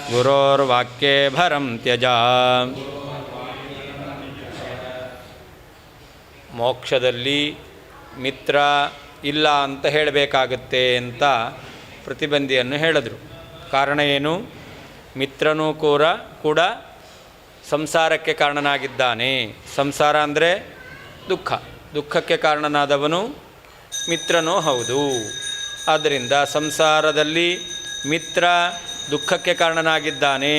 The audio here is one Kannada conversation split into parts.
ಗುರೋರ್ವಾಕ್ಯೇ ಭರಂ ತ್ಯಜ. ಮೋಕ್ಷದಲ್ಲಿ ಮಿತ್ರ ಇಲ್ಲ ಅಂತ ಹೇಳಬೇಕಾಗುತ್ತೆ ಅಂತ ಪ್ರತಿಬಂಧಿಯನ್ನು ಹೇಳಿದರು. ಕಾರಣ ಏನು? ಮಿತ್ರನೂ ಕೂಡ ಸಂಸಾರಕ್ಕೆ ಕಾರಣನಾಗಿದ್ದಾನೆ. ಸಂಸಾರ ಅಂದರೆ ದುಃಖಕ್ಕೆ ಕಾರಣನಾದವನು ಮಿತ್ರನೂ ಹೌದು. ಆದ್ದರಿಂದ ಸಂಸಾರದಲ್ಲಿ ಮಿತ್ರ ದುಃಖಕ್ಕೆ ಕಾರಣನಾಗಿದ್ದಾನೆ,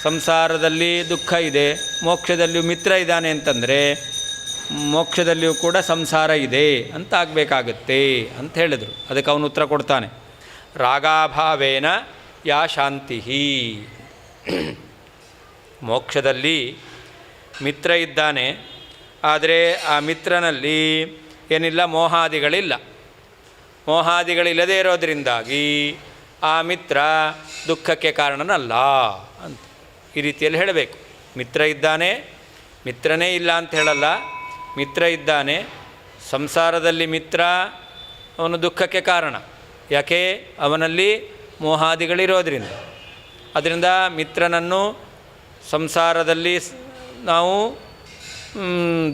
ಸಂಸಾರದಲ್ಲಿ ದುಃಖ ಇದೆ, ಮೋಕ್ಷದಲ್ಲಿಯೂ ಮಿತ್ರ ಇದ್ದಾನೆ ಅಂತಂದರೆ ಮೋಕ್ಷದಲ್ಲಿಯೂ ಕೂಡ ಸಂಸಾರ ಇದೆ ಅಂತ ಆಗಬೇಕಾಗತ್ತೆ ಅಂತ ಹೇಳಿದರು. ಅದಕ್ಕೆ ಅವನು ಉತ್ತರ ಕೊಡ್ತಾನೆ, ರಾಗಾಭಾವೇನ ಯಾ ಶಾಂತಿ. ಮೋಕ್ಷದಲ್ಲಿ ಮಿತ್ರ ಇದ್ದಾನೆ, ಆದರೆ ಆ ಮಿತ್ರನಲ್ಲಿ ಏನಿಲ್ಲ, ಮೋಹಾದಿಗಳಿಲ್ಲ. ಮೋಹಾದಿಗಳಿಲ್ಲದೇ ಇರೋದರಿಂದಾಗಿ ಆ ಮಿತ್ರ ದುಃಖಕ್ಕೆ ಕಾರಣನಲ್ಲ ಅಂತ ಈ ರೀತಿಯಲ್ಲಿ ಹೇಳಬೇಕು. ಮಿತ್ರ ಇದ್ದಾನೆ, ಮಿತ್ರನೇ ಇಲ್ಲ ಅಂತ ಹೇಳಲ್ಲ, ಮಿತ್ರ ಇದ್ದಾನೆ. ಸಂಸಾರದಲ್ಲಿ ಮಿತ್ರ ಅವನು ದುಃಖಕ್ಕೆ ಕಾರಣ. ಯಾಕೆ? ಅವನಲ್ಲಿ ಮೋಹಾದಿಗಳಿರೋದ್ರಿಂದ. ಅದರಿಂದ ಮಿತ್ರನನ್ನು ಸಂಸಾರದಲ್ಲಿ ನಾವು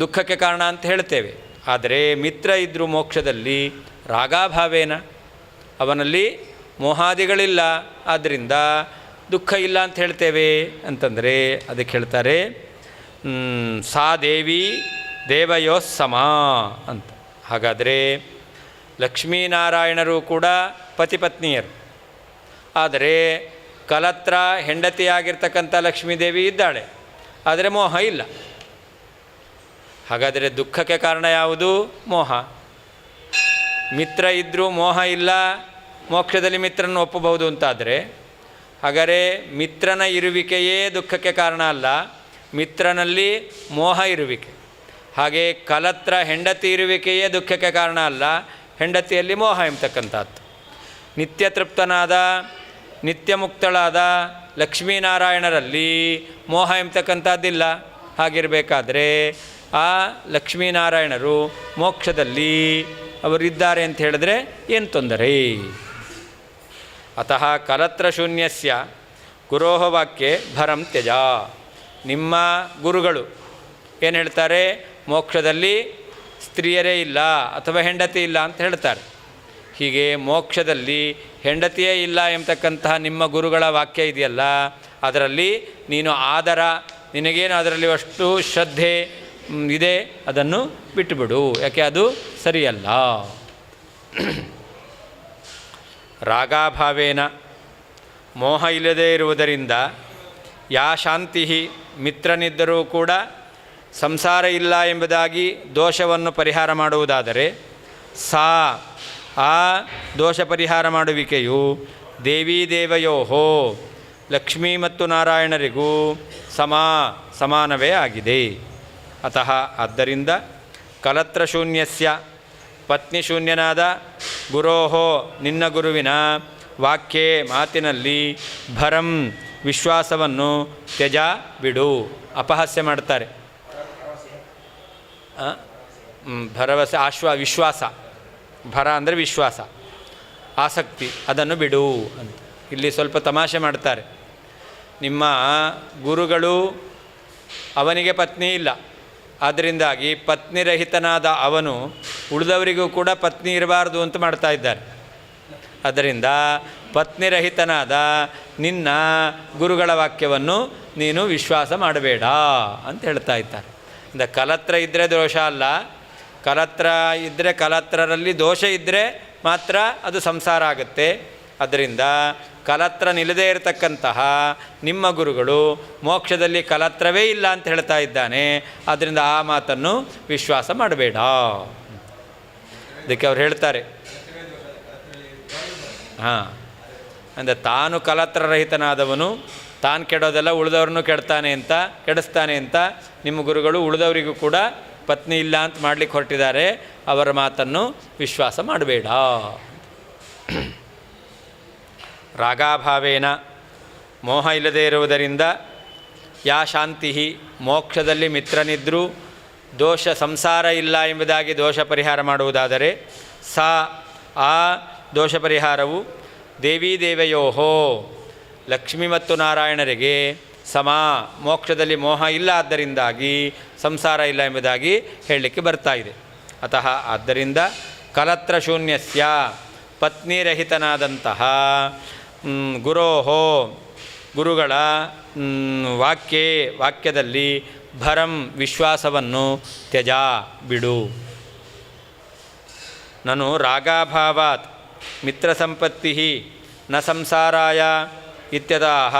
ದುಃಖಕ್ಕೆ ಕಾರಣ ಅಂತ ಹೇಳ್ತೇವೆ. ಆದರೆ ಮಿತ್ರ ಇದ್ದರೂ ಮೋಕ್ಷದಲ್ಲಿ ರಾಗಾಭಾವೇನ, ಅವನಲ್ಲಿ ಮೋಹಾದಿಗಳಿಲ್ಲ, ಆದ್ದರಿಂದ ದುಃಖ ಇಲ್ಲ ಅಂತ ಹೇಳ್ತೇವೆ ಅಂತಂದರೆ ಅದಕ್ಕೆ ಹೇಳ್ತಾರೆ ಸಾ ದೇವಿ ದೇವಯೋ ಸಮ ಅಂತ. ಹಾಗಾದರೆ ಲಕ್ಷ್ಮೀನಾರಾಯಣರು ಕೂಡ ಪತಿಪತ್ನಿಯರು. ಆದರೆ ಕಲತ್ರ ಹೆಂಡತಿಯಾಗಿರ್ತಕ್ಕಂಥ ಲಕ್ಷ್ಮೀದೇವಿ ಇದ್ದಾಳೆ, ಆದರೆ ಮೋಹ ಇಲ್ಲ. ಹಾಗಾದರೆ ದುಃಖಕ್ಕೆ ಕಾರಣ ಯಾವುದು? ಮೋಹ. ಮಿತ್ರ ಇದ್ದರೂ ಮೋಹ ಇಲ್ಲ, ಮೋಕ್ಷದಲ್ಲಿ ಮಿತ್ರನ ಒಪ್ಪಬಹುದು ಅಂತಾದರೆ ಹಾಗಾದರೆ ಮಿತ್ರನ ಇರುವಿಕೆಯೇ ದುಃಖಕ್ಕೆ ಕಾರಣ ಅಲ್ಲ, ಮಿತ್ರನಲ್ಲಿ ಮೋಹ ಇರುವಿಕೆ. ಹಾಗೆ ಕಲತ್ರ ಹೆಂಡತಿ ಇರುವಿಕೆಯೇ ದುಃಖಕ್ಕೆ ಕಾರಣ ಅಲ್ಲ, ಹೆಂಡತಿಯಲ್ಲಿ ಮೋಹ ಎಂಬತಕ್ಕಂಥದ್ದು. ನಿತ್ಯ ತೃಪ್ತನಾದ ನಿತ್ಯ ಮುಕ್ತಳಾದ ಲಕ್ಷ್ಮೀನಾರಾಯಣರಲ್ಲಿ ಮೋಹ ಎಂಬತಕ್ಕಂಥದ್ದಿಲ್ಲ. ಹಾಗಿರಬೇಕಾದ್ರೆ ಆ ಲಕ್ಷ್ಮೀನಾರಾಯಣರು ಮೋಕ್ಷದಲ್ಲಿ ಅವರಿದ್ದಾರೆ ಅಂತ ಹೇಳಿದ್ರೆ ಏನು ತೊಂದರೆ? ಅತಃ ಕಲತ್ರ ಶೂನ್ಯಸ್ಯ ಗುರೋಹ ವಾಕ್ಯೆ ಭರಂ ತ್ಯಜ. ನಿಮ್ಮ ಗುರುಗಳು ಏನು ಹೇಳ್ತಾರೆ? ಮೋಕ್ಷದಲ್ಲಿ ಸ್ತ್ರೀಯರೇ ಇಲ್ಲ ಅಥವಾ ಹೆಂಡತಿ ಇಲ್ಲ ಅಂತ ಹೇಳ್ತಾರೆ. ಹೀಗೆ ಮೋಕ್ಷದಲ್ಲಿ ಹೆಂಡತಿಯೇ ಇಲ್ಲ ಎಂಬತಕ್ಕಂತಹ ನಿಮ್ಮ ಗುರುಗಳ ವಾಕ್ಯ ಇದೆಯಲ್ಲ, ಅದರಲ್ಲಿ ನೀನು ನಿನಗೇನು ಅದರಲ್ಲಿ ಅಷ್ಟು ಶ್ರದ್ಧೆ ಇದೆ, ಅದನ್ನು ಬಿಟ್ಟುಬಿಡು. ಯಾಕೆ? ಅದು ಸರಿಯಲ್ಲ. ರಾಗಾಭಾವೇನ, ಮೋಹ ಇಲ್ಲದೇ ಇರುವುದರಿಂದ ಯಾ ಶಾಂತಿ, ಮಿತ್ರನಿದ್ದರೂ ಕೂಡ ಸಂಸಾರ ಇಲ್ಲ ಎಂಬುದಾಗಿ ದೋಷವನ್ನು ಪರಿಹಾರ ಮಾಡುವುದಾದರೆ ಆ ದೋಷ ಪರಿಹಾರ ಮಾಡುವಿಕೆಯು ದೇವೀ ದೇವಯೋಹೋ, ಲಕ್ಷ್ಮೀ ಮತ್ತು ನಾರಾಯಣರಿಗೂ ಸಮಾನವೇ ಆಗಿದೆ. ಅತಃ ಆದ್ದರಿಂದ ಕಲತ್ರ ಶೂನ್ಯಸ್ಯ, ಪತ್ನಿ ಶೂನ್ಯನಾದ ಗುರೋಹೋ, ನಿನ್ನ ಗುರುವಿನ ವಾಕ್ಯೆ, ಮಾತಿನಲ್ಲಿ ಭರಂ, ವಿಶ್ವಾಸವನ್ನು ತ್ಯಜ, ಬಿಡು. ಅಪಹಾಸ್ಯ ಮಾಡ್ತಾರೆ. ಭರವಸೆ, ವಿಶ್ವಾಸ. ಭರ ಅಂದರೆ ವಿಶ್ವಾಸ, ಆಸಕ್ತಿ, ಅದನ್ನು ಬಿಡು ಅಂತ ಇಲ್ಲಿ ಸ್ವಲ್ಪ ತಮಾಷೆ ಮಾಡ್ತಾರೆ. ನಿಮ್ಮ ಗುರುಗಳು, ಅವನಿಗೆ ಪತ್ನಿ ಇಲ್ಲ, ಆದ್ದರಿಂದಾಗಿ ಪತ್ನಿರಹಿತನಾದ ಅವನು ಉಳಿದವರಿಗೂ ಕೂಡ ಪತ್ನಿ ಇರಬಾರ್ದು ಅಂತ ಮಾಡ್ತಾ ಇದ್ದಾರೆ. ಅದರಿಂದ ಪತ್ನಿರಹಿತನಾದ ನಿನ್ನ ಗುರುಗಳ ವಾಕ್ಯವನ್ನು ನೀನು ವಿಶ್ವಾಸ ಮಾಡಬೇಡ ಅಂತ ಹೇಳ್ತಾ ಇದ್ದಾರೆ. ಇಂದ ಕಲತ್ರ ಇದ್ದರೆ ದೋಷ ಅಲ್ಲ, ಕಲತ್ರ ಇದ್ದರೆ, ಕಲತ್ರರಲ್ಲಿ ದೋಷ ಇದ್ದರೆ ಮಾತ್ರ ಅದು ಸಂಸಾರ ಆಗುತ್ತೆ. ಅದರಿಂದ ಕಲತ್ರ ನಿಲ್ಲದೇ ಇರತಕ್ಕಂತಹ ನಿಮ್ಮ ಗುರುಗಳು ಮೋಕ್ಷದಲ್ಲಿ ಕಲತ್ರವೇ ಇಲ್ಲ ಅಂತ ಹೇಳ್ತಾ ಇದ್ದಾನೆ. ಆದ್ದರಿಂದ ಆ ಮಾತನ್ನು ವಿಶ್ವಾಸ ಮಾಡಬೇಡ. ಅದಕ್ಕೆ ಅವ್ರು ಹೇಳ್ತಾರೆ, ಅಂದರೆ ತಾನು ಕಲತ್ರರಹಿತನಾದವನು ತಾನು ಕೆಡೋದೆಲ್ಲ ಉಳಿದವ್ರನ್ನೂ ಕೆಡಿಸ್ತಾನೆ ಅಂತ ನಿಮ್ಮ ಗುರುಗಳು ಉಳಿದವರಿಗೂ ಕೂಡ ಪತ್ನಿ ಇಲ್ಲ ಅಂತ ಮಾಡಲಿಕ್ಕೆ ಹೊರಟಿದ್ದಾರೆ. ಅವರ ಮಾತನ್ನು ವಿಶ್ವಾಸ ಮಾಡಬೇಡ. ರಾಗಾಭಾವೇನ, ಮೋಹ ಇಲ್ಲದೇ ಇರುವುದರಿಂದ ಯಾ ಶಾಂತಿ, ಮೋಕ್ಷದಲ್ಲಿ ಮಿತ್ರನಿದ್ದರೂ ಸಂಸಾರ ಇಲ್ಲ ಎಂಬುದಾಗಿ ದೋಷ ಪರಿಹಾರ ಮಾಡುವುದಾದರೆ ಆ ದೋಷ ಪರಿಹಾರವು ದೇವೀ ದೇವಯೋಹೋ, ಲಕ್ಷ್ಮಿ ಮತ್ತು ನಾರಾಯಣರಿಗೆ ಸಮ, ಮೋಕ್ಷದಲ್ಲಿ ಮೋಹ ಇಲ್ಲ, ಆದ್ದರಿಂದಾಗಿ ಸಂಸಾರ ಇಲ್ಲ ಎಂಬುದಾಗಿ ಹೇಳಲಿಕ್ಕೆ ಬರ್ತಾ ಇದೆ. ಅತಃ ಆದ್ದರಿಂದ ಕಲತ್ರ ಶೂನ್ಯಸ್ಯ ಪತ್ನಿರಹಿತನಾದಂತಹ ಗುರೋಹೋ ಗುರುಗಳ ವಾಕ್ಯದಲ್ಲಿ ಭರಂ ವಿಶ್ವಾಸವನ್ನು ತ್ಯಜ ಬಿಡು. ನನು ರಾಗಾಭಾವಾತ್ ಮಿತ್ರಸಂಪತ್ತಿ ನ ಸಂಸಾರಾಯ ಇತ್ಯತಃ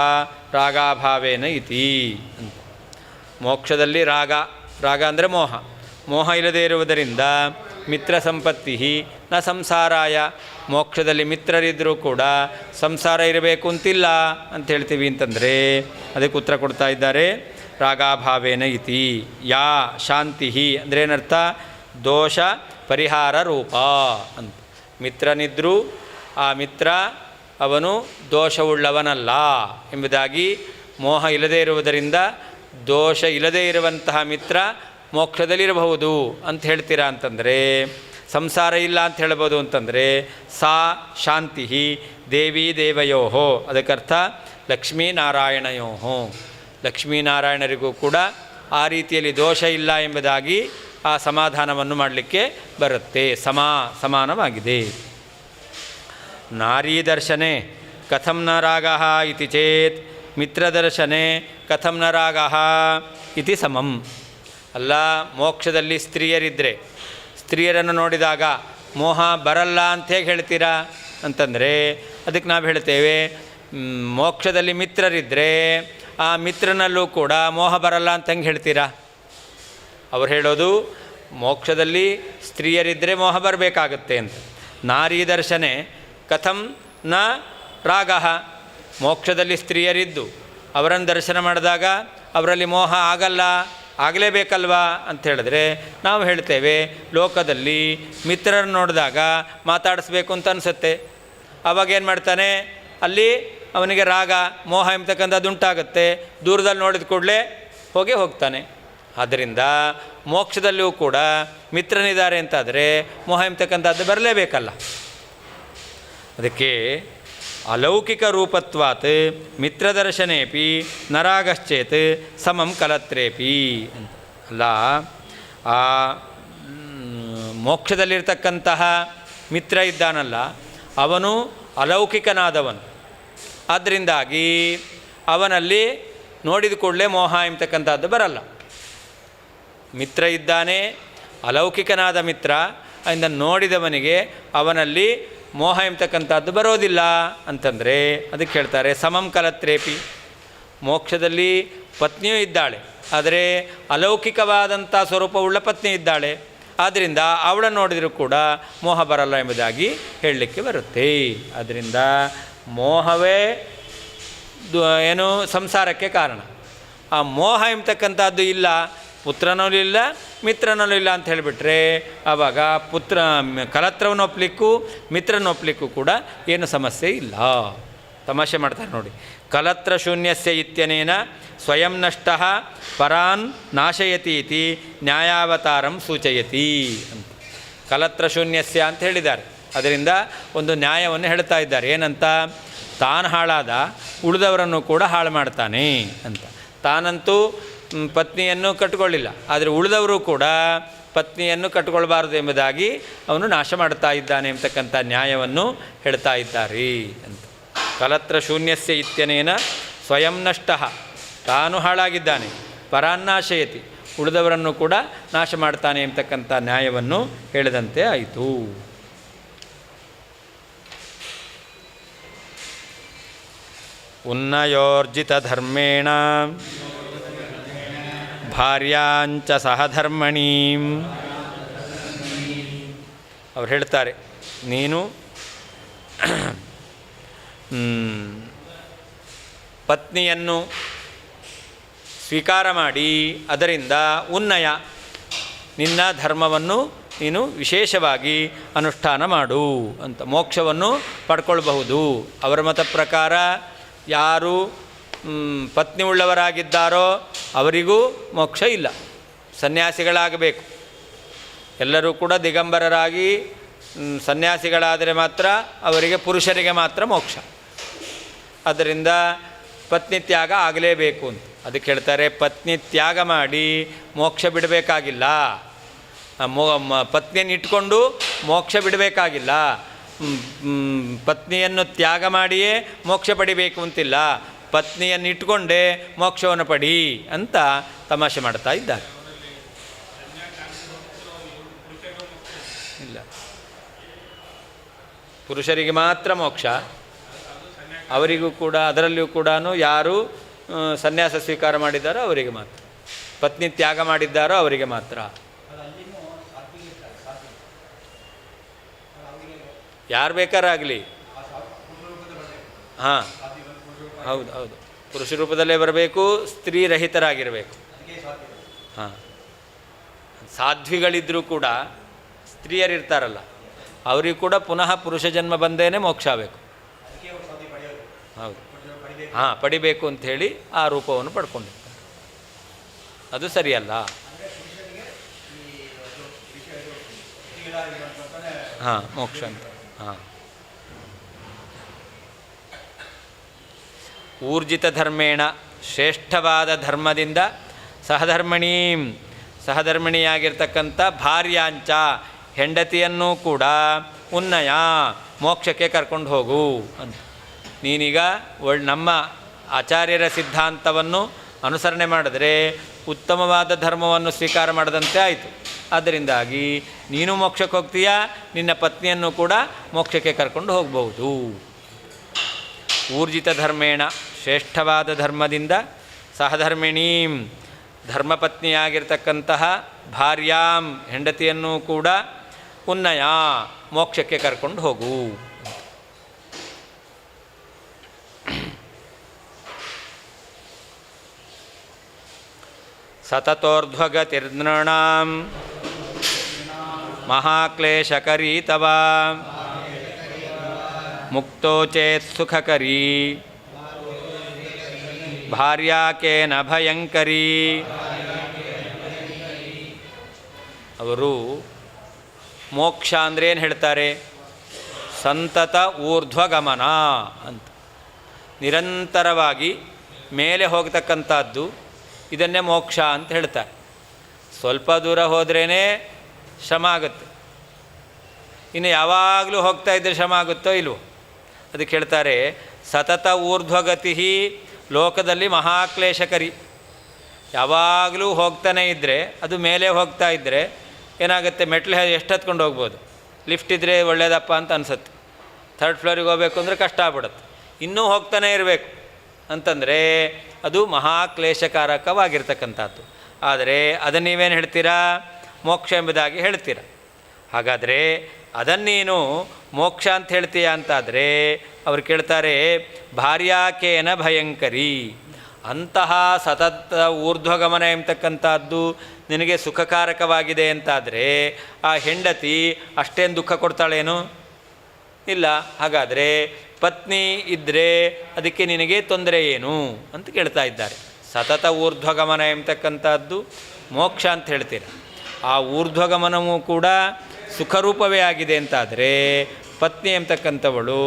ರಾಗಾಭಾವೇನ ಇತಿ. ಮೋಕ್ಷದಲ್ಲಿ ರಾಗ ಅಂದರೆ ಮೋಹ ಇಲ್ಲದೆ ಇರುವುದರಿಂದ ಮಿತ್ರ ಸಂಪತ್ತಿ ನ ಸಂಸಾರಾಯ, ಮೋಕ್ಷದಲ್ಲಿ ಮಿತ್ರರಿದ್ದರೂ ಕೂಡ ಸಂಸಾರ ಇರಬೇಕು ಅಂತಿಲ್ಲ ಅಂತ ಹೇಳ್ತೀವಿ ಅಂತಂದರೆ ಅದಕ್ಕೆ ಉತ್ತರ ಕೊಡ್ತಾ ಇದ್ದಾರೆ. ರಾಗಾಭಾವೇನ ಇತಿ ಯಾ ಶಾಂತಿ ಅಂದರೆ ಏನರ್ಥ? ದೋಷ ಪರಿಹಾರ ರೂಪ ಅಂತ. ಮಿತ್ರನಿದ್ದರೂ ಆ ಮಿತ್ರ ಅವನು ದೋಷವುಳ್ಳವನಲ್ಲ ಎಂಬುದಾಗಿ, ಮೋಹ ಇಲ್ಲದೇ ಇರುವುದರಿಂದ ದೋಷ ಇಲ್ಲದೇ ಇರುವಂತಹ ಮಿತ್ರ ಮೋಕ್ಷದಲ್ಲಿರಬಹುದು ಅಂತ ಹೇಳ್ತೀರಾ ಅಂತಂದರೆ, ಸಂಸಾರ ಇಲ್ಲ ಅಂತ ಹೇಳ್ಬೋದು ಅಂತಂದರೆ ಸಾ ಶಾಂತಿ ದೇವಿ ದೇವಯೋ, ಅದಕ್ಕರ್ಥ ಲಕ್ಷ್ಮೀನಾರಾಯಣಯೋ, ಲಕ್ಷ್ಮೀನಾರಾಯಣರಿಗೂ ಕೂಡ ಆ ರೀತಿಯಲ್ಲಿ ದೋಷ ಇಲ್ಲ ಎಂಬುದಾಗಿ ಆ ಸಮಾಧಾನವನ್ನು ಮಾಡಲಿಕ್ಕೆ ಬರುತ್ತೆ. ಸಮಾನವಾಗಿದೆ. ನಾರೀ ದರ್ಶನೆ ಕಥಂ ನ ರಾಗ ಇತಿ ಚೇತ್ ಮಿತ್ರದರ್ಶನೆ ಕಥಂ ನ ರಾಗ ಇತಿ ಸಮಂ. ಅಲ್ಲ, ಮೋಕ್ಷದಲ್ಲಿ ಸ್ತ್ರೀಯರಿದ್ದರೆ ಸ್ತ್ರೀಯರನ್ನು ನೋಡಿದಾಗ ಮೋಹ ಬರಲ್ಲ ಅಂತ ಹೇಗೆ ಹೇಳ್ತೀರಾ ಅಂತಂದರೆ ಅದಕ್ಕೆ ನಾವು ಹೇಳ್ತೇವೆ, ಮೋಕ್ಷದಲ್ಲಿ ಮಿತ್ರರಿದ್ದರೆ ಆ ಮಿತ್ರನಲ್ಲೂ ಕೂಡ ಮೋಹ ಬರಲ್ಲ ಅಂತ ಹೆಂಗೆ ಹೇಳ್ತೀರಾ? ಅವ್ರು ಹೇಳೋದು ಮೋಕ್ಷದಲ್ಲಿ ಸ್ತ್ರೀಯರಿದ್ದರೆ ಮೋಹ ಬರಬೇಕಾಗತ್ತೆ ಅಂತ. ನಾರೀ ದರ್ಶನೆ ಕಥಂ ನ ರಾಗ, ಮೋಕ್ಷದಲ್ಲಿ ಸ್ತ್ರೀಯರಿದ್ದು ಅವರನ್ನು ದರ್ಶನ ಮಾಡಿದಾಗ ಅವರಲ್ಲಿ ಮೋಹ ಆಗಲೇಬೇಕಲ್ವಾ ಅಂತ ಹೇಳಿದ್ರೆ ನಾವು ಹೇಳ್ತೇವೆ, ಲೋಕದಲ್ಲಿ ಮಿತ್ರರನ್ನು ನೋಡಿದಾಗ ಮಾತಾಡಿಸ್ಬೇಕು ಅಂತ ಅನಿಸುತ್ತೆ. ಆವಾಗೇನು ಮಾಡ್ತಾನೆ, ಅಲ್ಲಿ ಅವನಿಗೆ ರಾಗ ಮೋಹ ಎಂಬತಕ್ಕಂಥದ್ದು ಉಂಟಾಗುತ್ತೆ. ದೂರದಲ್ಲಿ ನೋಡಿದ ಕೂಡಲೇ ಹೋಗ್ತಾನೆ. ಆದ್ದರಿಂದ ಮೋಕ್ಷದಲ್ಲೂ ಕೂಡ ಮಿತ್ರನಿದ್ದಾರೆ ಅಂತಾದರೆ ಮೋಹ ಎಂಬತಕ್ಕಂಥದ್ದು ಬರಲೇಬೇಕಲ್ಲ. ಅದಕ್ಕೆ ಅಲೌಕಿಕ ರೂಪತ್ವಾತ್ ಮಿತ್ರದರ್ಶನೇಪಿ ನರಾಗಶ್ಚೇತ್ ಸಮಂ ಕಲತ್ರೇಪಿ ಅಂತ. ಅಲ್ಲ, ಆ ಮೋಕ್ಷದಲ್ಲಿರ್ತಕ್ಕಂತಹ ಮಿತ್ರ ಇದ್ದಾನಲ್ಲ, ಅವನು ಅಲೌಕಿಕನಾದವನು. ಆದ್ದರಿಂದಾಗಿ ಅವನಲ್ಲಿ ನೋಡಿದ ಕೂಡಲೇ ಮೋಹ ಎಂಬತಕ್ಕಂಥದ್ದು ಬರಲ್ಲ. ಮಿತ್ರ ಇದ್ದಾನೆ, ಅಲೌಕಿಕನಾದ ಮಿತ್ರ, ಅದರಿಂದ ನೋಡಿದವನಿಗೆ ಅವನಲ್ಲಿ ಮೋಹ ಎಂಬತಕ್ಕಂಥದ್ದು ಬರೋದಿಲ್ಲ ಅಂತಂದರೆ ಅದಕ್ಕೆ ಹೇಳ್ತಾರೆ ಸಮಂ ಕಲತ್ರೇಪಿ. ಮೋಕ್ಷದಲ್ಲಿ ಪತ್ನಿಯೂ ಇದ್ದಾಳೆ, ಆದರೆ ಅಲೌಕಿಕವಾದಂಥ ಸ್ವರೂಪವುಳ್ಳ ಪತ್ನಿ ಇದ್ದಾಳೆ. ಆದ್ದರಿಂದ ಅವಳನ್ನು ನೋಡಿದರೂ ಕೂಡ ಮೋಹ ಬರಲ್ಲ ಎಂಬುದಾಗಿ ಹೇಳಲಿಕ್ಕೆ ಬರುತ್ತೆ. ಆದ್ದರಿಂದ ಮೋಹವೇ ಏನು ಸಂಸಾರಕ್ಕೆ ಕಾರಣ. ಆ ಮೋಹ ಎಂಬತಕ್ಕಂಥದ್ದು ಇಲ್ಲ, ಪುತ್ರನಲ್ಲೂ ಇಲ್ಲ ಮಿತ್ರನಲ್ಲೂ ಇಲ್ಲ ಅಂತ ಹೇಳಿಬಿಟ್ರೆ ಆವಾಗ ಕಲತ್ರವನ್ನು ಒಪ್ಪಲಿಕ್ಕೂ ಮಿತ್ರನ ಒಪ್ಪಲಿಕ್ಕೂ ಕೂಡ ಏನು ಸಮಸ್ಯೆ ಇಲ್ಲ. ತಮಾಷೆ ಮಾಡ್ತಾರೆ ನೋಡಿ. ಕಲತ್ರ ಶೂನ್ಯಸ್ಯ ಇತ್ಯನೇನ ಸ್ವಯಂ ನಷ್ಟ ಪರಾನ್ ನಾಶಯತಿ ಇತಿ ನ್ಯಾಯಾವತಾರಂ ಸೂಚಯತಿ ಅಂತ. ಕಲತ್ರ ಶೂನ್ಯಸ್ಯ ಅಂತ ಹೇಳಿದ್ದಾರೆ. ಅದರಿಂದ ಒಂದು ನ್ಯಾಯವನ್ನು ಹೇಳ್ತಾ ಇದ್ದಾರೆ. ಏನಂತ? ತಾನು ಹಾಳಾದ ಉಳಿದವರನ್ನು ಕೂಡ ಹಾಳು ಮಾಡ್ತಾನೆ ಅಂತ. ತಾನಂತೂ ಪತ್ನಿಯನ್ನು ಕಟ್ಟಿಕೊಳ್ಳಿಲ್ಲ, ಆದರೆ ಉಳಿದವರು ಕೂಡ ಪತ್ನಿಯನ್ನು ಕಟ್ಟಿಕೊಳ್ಬಾರ್ದು ಎಂಬುದಾಗಿ ಅವನು ನಾಶ ಮಾಡ್ತಾ ಇದ್ದಾನೆ ಎಂಬತಕ್ಕಂಥ ನ್ಯಾಯವನ್ನು ಹೇಳ್ತಾ ಇದ್ದಾರೆ ಅಂತ. ಕಲತ್ರ ಶೂನ್ಯಸ್ಯ ಇತ್ಯನೇನ ಸ್ವಯಂ ನಷ್ಟ, ತಾನು ಹಾಳಾಗಿದ್ದಾನೆ, ಪರಾನ್ನಾಶಯತಿ, ಉಳಿದವರನ್ನು ಕೂಡ ನಾಶ ಮಾಡ್ತಾನೆ ಎಂಬತಕ್ಕಂಥ ನ್ಯಾಯವನ್ನು ಹೇಳಿದಂತೆ ಆಯಿತು. ಉನ್ನಯೋರ್ಜಿತ ಧರ್ಮೇಣ ಭಾರ್ಯಾಂಚ ಸಹಧರ್ಮಣೀಂ. ಅವ್ರು ಹೇಳ್ತಾರೆ, ನೀನು ಪತ್ನಿಯನ್ನು ಸ್ವೀಕಾರ ಮಾಡಿ ಅದರಿಂದ ಉನ್ನಯ, ನಿನ್ನ ಧರ್ಮವನ್ನು ನೀನು ವಿಶೇಷವಾಗಿ ಅನುಷ್ಠಾನ ಮಾಡು ಅಂತ. ಮೋಕ್ಷವನ್ನು ಪಡ್ಕೊಳ್ಬಹುದು. ಅವರ ಮತ ಪ್ರಕಾರ ಯಾರು ಪತ್ನಿ ಉಳ್ಳವರಾಗಿದ್ದಾರೋ ಅವರಿಗೂ ಮೋಕ್ಷ ಇಲ್ಲ, ಸನ್ಯಾಸಿಗಳಾಗಬೇಕು. ಎಲ್ಲರೂ ಕೂಡ ದಿಗಂಬರರಾಗಿ ಸನ್ಯಾಸಿಗಳಾದರೆ ಮಾತ್ರ ಅವರಿಗೆ, ಪುರುಷರಿಗೆ ಮಾತ್ರ ಮೋಕ್ಷ. ಅದರಿಂದ ಪತ್ನಿ ತ್ಯಾಗ ಆಗಲೇಬೇಕು ಅಂತ. ಅದಕ್ಕೆ ಹೇಳ್ತಾರೆ, ಪತ್ನಿ ತ್ಯಾಗ ಮಾಡಿ ಮೋಕ್ಷ ಬಿಡಬೇಕಾಗಿಲ್ಲ, ಪತ್ನಿಯನ್ನು ಇಟ್ಕೊಂಡು ಮೋಕ್ಷ ಬಿಡಬೇಕಾಗಿಲ್ಲ, ಪತ್ನಿಯನ್ನು ತ್ಯಾಗ ಮಾಡಿಯೇ ಮೋಕ್ಷ ಪಡಿಬೇಕು ಅಂತಿಲ್ಲ, ಪತ್ನಿಯನ್ನು ಇಟ್ಕೊಂಡೇ ಮೋಕ್ಷವನ್ನು ಪಡಿ ಅಂತ ತಮಾಷೆ ಮಾಡ್ತಾ ಇದ್ದಾರೆ. ಇಲ್ಲ, ಪುರುಷರಿಗೆ ಮಾತ್ರ ಮೋಕ್ಷ, ಅವರಿಗೂ ಕೂಡ, ಅದರಲ್ಲಿಯೂ ಕೂಡ ಯಾರು ಸನ್ಯಾಸ ಸ್ವೀಕಾರ ಮಾಡಿದ್ದಾರೋ ಅವರಿಗೆ ಮಾತ್ರ, ಪತ್ನಿ ತ್ಯಾಗ ಮಾಡಿದ್ದಾರೋ ಅವರಿಗೆ ಮಾತ್ರ. ಯಾರು ಬೇಕಾರಾಗಲಿ, ಹಾಂ ಹೌದು ಹೌದು, ಪುರುಷ ರೂಪದಲ್ಲೇ ಬರಬೇಕು, ಸ್ತ್ರೀ ರಹಿತರಾಗಿರಬೇಕು. ಹಾಂ, ಸಾಧ್ವಿಗಳಿದ್ದರೂ ಕೂಡ ಸ್ತ್ರೀಯರಿರ್ತಾರಲ್ಲ, ಅವರಿಗೂ ಕೂಡ ಪುನಃ ಪುರುಷ ಜನ್ಮ ಬಂದೇನೆ ಮೋಕ್ಷ ಆಗಬೇಕು. ಹೌದು, ಹಾಂ, ಪಡಿಬೇಕು ಅಂಥೇಳಿ ಆ ರೂಪವನ್ನು ಪಡ್ಕೊಂಡಿರ್ತಾರೆ. ಅದು ಸರಿಯಲ್ಲ. ಹಾಂ, ಮೋಕ್ಷ ಅಂತ. ಹಾಂ, ಊರ್ಜಿತ ಧರ್ಮೇಣ, ಶ್ರೇಷ್ಠವಾದ ಧರ್ಮದಿಂದ ಸಹಧರ್ಮಿಣಿಯಾಗಿರ್ತಕ್ಕಂಥ ಭಾರ್ಯಾಂಚ, ಹೆಂಡತಿಯನ್ನೂ ಕೂಡ ಉನ್ನಯ, ಮೋಕ್ಷಕ್ಕೆ ಕರ್ಕೊಂಡು ಹೋಗು ಅಂತ. ನೀನೀಗ ನಮ್ಮ ಆಚಾರ್ಯರ ಸಿದ್ಧಾಂತವನ್ನು ಅನುಸರಣೆ ಮಾಡಿದ್ರೆ ಉತ್ತಮವಾದ ಧರ್ಮವನ್ನು ಸ್ವೀಕಾರ ಮಾಡದಂತೆ ಆಯಿತು. ಆದ್ದರಿಂದಾಗಿ ನೀನು ಮೋಕ್ಷಕ್ಕೆ ಹೋಗ್ತೀಯ, ನಿನ್ನ ಪತ್ನಿಯನ್ನು ಕೂಡ ಮೋಕ್ಷಕ್ಕೆ ಕರ್ಕೊಂಡು ಹೋಗಬಹುದು. ಊರ್ಜಿತ ಧರ್ಮೇಣ, ಶ್ರೇಷ್ಠವಾದ ಧರ್ಮದಿಂದ ಸಹಧರ್ಮಿಣೀಂ, ಧರ್ಮಪತ್ನಿಯಾಗಿರ್ತಕ್ಕಂತಹ ಭಾರ್ಯಾಂ, ಹೆಂಡತಿಯನ್ನು ಕೂಡ ಉನ್ನಯ, ಮೋಕ್ಷಕ್ಕೆ ಕರ್ಕೊಂಡು ಹೋಗು. ಸತತೋರ್ಧ್ವಗತಿರ್ನೃಣಾಂ ಮಹಾಕ್ಲೇಶಕರೀ ತವ ಮುಕ್ತೋ ಚೇತ್ ಸುಖಕರೀ ಭಾರ್ಯಾಕೇನ ಭಯಂಕರೀ. ಅವರು ಮೋಕ್ಷ ಅಂದರೆ ಏನು ಹೇಳ್ತಾರೆ? ಸಂತತ ಊರ್ಧ್ವಗಮನ ಅಂತ, ನಿರಂತರವಾಗಿ ಮೇಲೆ ಹೋಗ್ತಕ್ಕಂಥದ್ದು, ಇದನ್ನೇ ಮೋಕ್ಷ ಅಂತ ಹೇಳ್ತಾರೆ. ಸ್ವಲ್ಪ ದೂರ ಹೋದ್ರೇ ಶ್ರಮ ಆಗುತ್ತೆ, ಇನ್ನು ಯಾವಾಗಲೂ ಹೋಗ್ತಾ ಇದ್ದರೆ ಶ್ರಮ ಆಗುತ್ತೋ ಇಲ್ವೋ? ಅದಕ್ಕೆ ಹೇಳ್ತಾರೆ, ಸತತ ಊರ್ಧ್ವಗತಿ ಲೋಕದಲ್ಲಿ ಮಹಾಕ್ಲೇಶಕರಿ. ಯಾವಾಗಲೂ ಹೋಗ್ತಾನೆ ಇದ್ದರೆ, ಅದು ಮೇಲೆ ಹೋಗ್ತಾ ಇದ್ದರೆ ಏನಾಗುತ್ತೆ, ಮೆಟ್ಲು ಎಷ್ಟು ಹತ್ಕೊಂಡು ಹೋಗ್ಬೋದು, ಲಿಫ್ಟ್ ಇದ್ದರೆ ಒಳ್ಳೆಯದಪ್ಪ ಅಂತ ಅನಿಸುತ್ತೆ. 3rd ಫ್ಲೋರಿಗೆ ಹೋಗಬೇಕು ಅಂದರೆ ಕಷ್ಟ ಆಗ್ಬಿಡುತ್ತೆ. ಇನ್ನೂ ಹೋಗ್ತಾನೆ ಇರಬೇಕು ಅಂತಂದರೆ ಅದು ಮಹಾಕ್ಲೇಶಕಾರಕವಾಗಿರ್ತಕ್ಕಂಥದ್ದು. ಆದರೆ ಅದನ್ನು ನೀವೇನು ಹೇಳ್ತೀರಾ? ಮೋಕ್ಷ ಎಂಬುದಾಗಿ ಹೇಳ್ತೀರ. ಹಾಗಾದರೆ ಅದನ್ನೇನು ಮೋಕ್ಷ ಅಂತ ಹೇಳ್ತೀಯ ಅಂತಾದರೆ ಅವ್ರು ಕೇಳ್ತಾರೆ, ಭಾರ್ಯಾಕೇನ ಭಯಂಕರಿ, ಅಂತಹ ಸತತ ಊರ್ಧ್ವಗಮನ ಎಂಬತಕ್ಕಂಥದ್ದು ನಿನಗೆ ಸುಖಕಾರಕವಾಗಿದೆ ಅಂತಾದರೆ ಆ ಹೆಂಡತಿ ಅಷ್ಟೇನು ದುಃಖ ಕೊಡ್ತಾಳೇನು? ಇಲ್ಲ. ಹಾಗಾದರೆ ಪತ್ನಿ ಇದ್ದರೆ ಅದಕ್ಕೆ ನಿನಗೆ ತೊಂದರೆ ಏನು ಅಂತ ಕೇಳ್ತಾ ಇದ್ದಾರೆ. ಸತತ ಊರ್ಧ್ವಗಮನ ಎಂಬತಕ್ಕಂಥದ್ದು ಮೋಕ್ಷ ಅಂತ ಹೇಳ್ತೀರ. ಆ ಊರ್ಧ್ವಗಮನವೂ ಕೂಡ ಸುಖರೂಪವೇ ಆಗಿದೆ ಅಂತಾದರೆ ಪತ್ನಿ ಎಂಬತಕ್ಕಂಥವಳು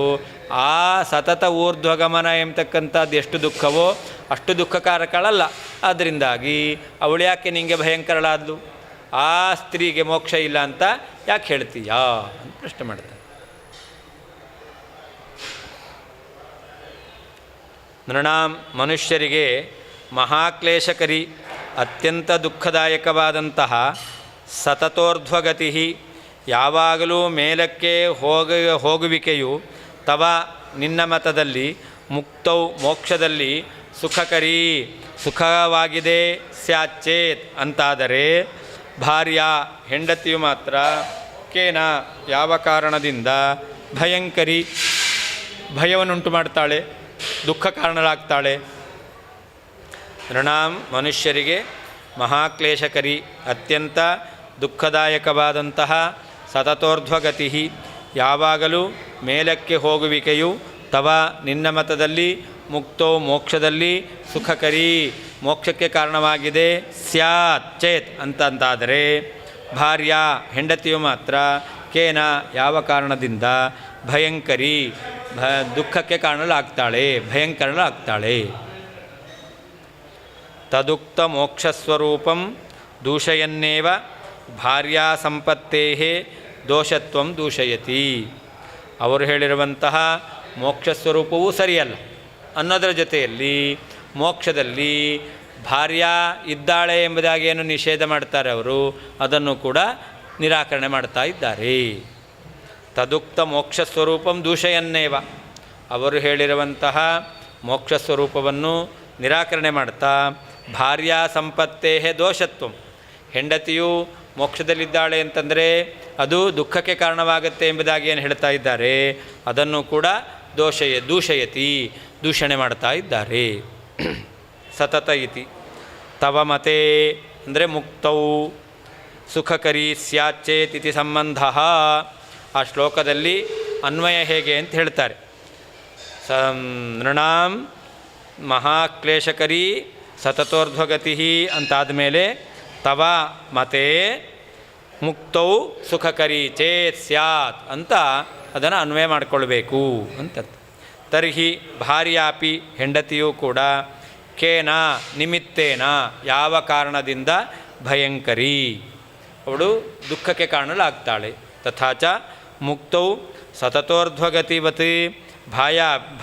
ಆ ಸತತ ಊರ್ಧ್ವಗಮನ ಎಂಬತಕ್ಕಂಥದ್ದು ಎಷ್ಟು ದುಃಖವೋ ಅಷ್ಟು ದುಃಖಕಾರಕಳಲ್ಲ. ಆದ್ದರಿಂದಾಗಿ ಅವಳು ಯಾಕೆ ನಿನಗೆ ಭಯಂಕರಳಾದ್ಲು? ಆ ಸ್ತ್ರೀಗೆ ಮೋಕ್ಷ ಇಲ್ಲ ಅಂತ ಯಾಕೆ ಹೇಳ್ತೀಯಾ ಅಂತ ಪ್ರಶ್ನೆ ಮಾಡ್ತಾರೆ. ನೃಣಾಂ, ಮನುಷ್ಯರಿಗೆ ಮಹಾಕ್ಲೇಶಕರಿ, ಅತ್ಯಂತ ದುಃಖದಾಯಕವಾದಂತಹ ಸತತೋರ್ಧ್ವಗತಿ, ಯಾವಾಗಲೂ ಮೇಲಕ್ಕೆ ಹೋಗುವಿಕೆಯು ತವ ನಿನ್ನ ಮತದಲ್ಲಿ ಮುಕ್ತೌ ಮೋಕ್ಷದಲ್ಲಿ ಸುಖಕರಿ ಸುಖವಾಗಿದೆ ಸ್ಯಾಚೇತ್ ಅಂತಾದರೆ ಭಾರ್ಯ ಹೆಂಡತಿಯು ಮಾತ್ರ ಕೇನ ಯಾವ ಕಾರಣದಿಂದ ಭಯಂಕರಿ ಭಯವನ್ನುಂಟು ಮಾಡ್ತಾಳೆ, ದುಃಖ ಕಾರಣಳಾಗ್ತಾಳೆ. ನೃಣಾಂ, ಮನುಷ್ಯರಿಗೆ ಮಹಾಕ್ಲೇಶಕರಿ ಅತ್ಯಂತ ದುಃಖದಾಯಕವಾದಂತಹ ಸತತೋರ್ಧ್ವಗತಿ ಯಾವಾಗಲೂ ಮೇಲಕ್ಕೆ ಹೋಗುವಿಕೆಯು ತವ ನಿನ್ನ ಮತದಲ್ಲಿ ಮುಕ್ತೋ ಮೋಕ್ಷದಲ್ಲಿ ಸುಖಕರಿ ಮೋಕ್ಷಕ್ಕೆ ಕಾರಣವಾಗಿದೆ ಸ್ಯಾತ್ ಚೇತ್ ಅಂತಂತಾದರೆ ಭಾರ್ಯ ಹೆಂಡತಿಯು ಮಾತ್ರ ಕೇನ ಯಾವ ಕಾರಣದಿಂದ ಭಯಂಕರಿ, ದುಃಖಕ್ಕೆ ಕಾರಣಲಾಗ್ತಾಳೆ, ಭಯಂಕರಳಾಗ್ತಾಳೆ. ತದುಕ್ತ ಮೋಕ್ಷಸ್ವರೂಪಂ ದೂಷಯನ್ನೇವ ಭಾರ್ಯಾ ಸಂಪತ್ತೇಃ ದೋಷತ್ವಂ ದೂಷಯತಿ. ಅವರು ಹೇಳಿರುವಂತಹ ಮೋಕ್ಷಸ್ವರೂಪವೂ ಸರಿಯಲ್ಲ ಅನ್ನೋದರ ಜೊತೆಯಲ್ಲಿ ಮೋಕ್ಷದಲ್ಲಿ ಭಾರ್ಯ ಇದ್ದಾಳೆ ಎಂಬುದಾಗಿ ಏನು ನಿಷೇಧ ಮಾಡ್ತಾರೆ ಅವರು, ಅದನ್ನು ಕೂಡ ನಿರಾಕರಣೆ ಮಾಡ್ತಾ ಇದ್ದಾರೆ. ತದುಕ್ತ ಮೋಕ್ಷಸ್ವರೂಪಂ ದೂಷಯನ್ನೇವ, ಅವರು ಹೇಳಿರುವಂತಹ ಮೋಕ್ಷಸ್ವರೂಪವನ್ನು ನಿರಾಕರಣೆ ಮಾಡ್ತಾ ಭಾರ್ಯಾ ಸಂಪತ್ತೇಃ ದೋಷತ್ವಂ, ಹೆಂಡತಿಯು ಮೋಕ್ಷದಲ್ಲಿದ್ದಾಳೆ ಅಂತಂದರೆ ಅದು ದುಃಖಕ್ಕೆ ಕಾರಣವಾಗುತ್ತೆ ಎಂಬುದಾಗಿ ಏನು ಹೇಳ್ತಾ ಇದ್ದಾರೆ, ಅದನ್ನು ಕೂಡ ದೂಷಯತಿ, ದೂಷಣೆ ಮಾಡ್ತಾ ಇದ್ದಾರೆ. ಸತತ ಇತಿ ತವ ಮತೆ ಅಂದರೆ ಮುಕ್ತೌ ಸುಖಕರಿ ಸ್ಯಾಚ್ಚೇತಿತಿ ಸಂಬಂಧ. ಆ ಶ್ಲೋಕದಲ್ಲಿ ಅನ್ವಯ ಹೇಗೆ ಅಂತ ಹೇಳ್ತಾರೆ. ನೃಣಾಂ ಮಹಾಕ್ಲೇಶಕರಿ ಸತತೋರ್ಧ್ವಗತಿ ಅಂತಾದಮೇಲೆ ತವ ಮತೆ ಮುಕ್ತೌ ಸುಖಕರಿ ಚೇತ್ ಸ್ಯಾತ್ ಅಂತ ಅದನ್ನು ಅನ್ವಯ ಮಾಡಿಕೊಳ್ಬೇಕು ಅಂತ. ತರ್ಹಿ ಭಾರ್ಯಾಪಿ, ಹೆಂಡತಿಯೂ ಕೂಡ ಕೇನ ನಿಮಿತ್ತೇನ, ಯಾವ ಕಾರಣದಿಂದ ಭಯಂಕರಿ, ಅವಳು ದುಃಖಕ್ಕೆ ಕಾರಣಲಾಗ್ತಾಳೆ. ತಥಾಚ ಮುಕ್ತೌ ಸತತೋರ್ಧ್ವಗತಿವತ್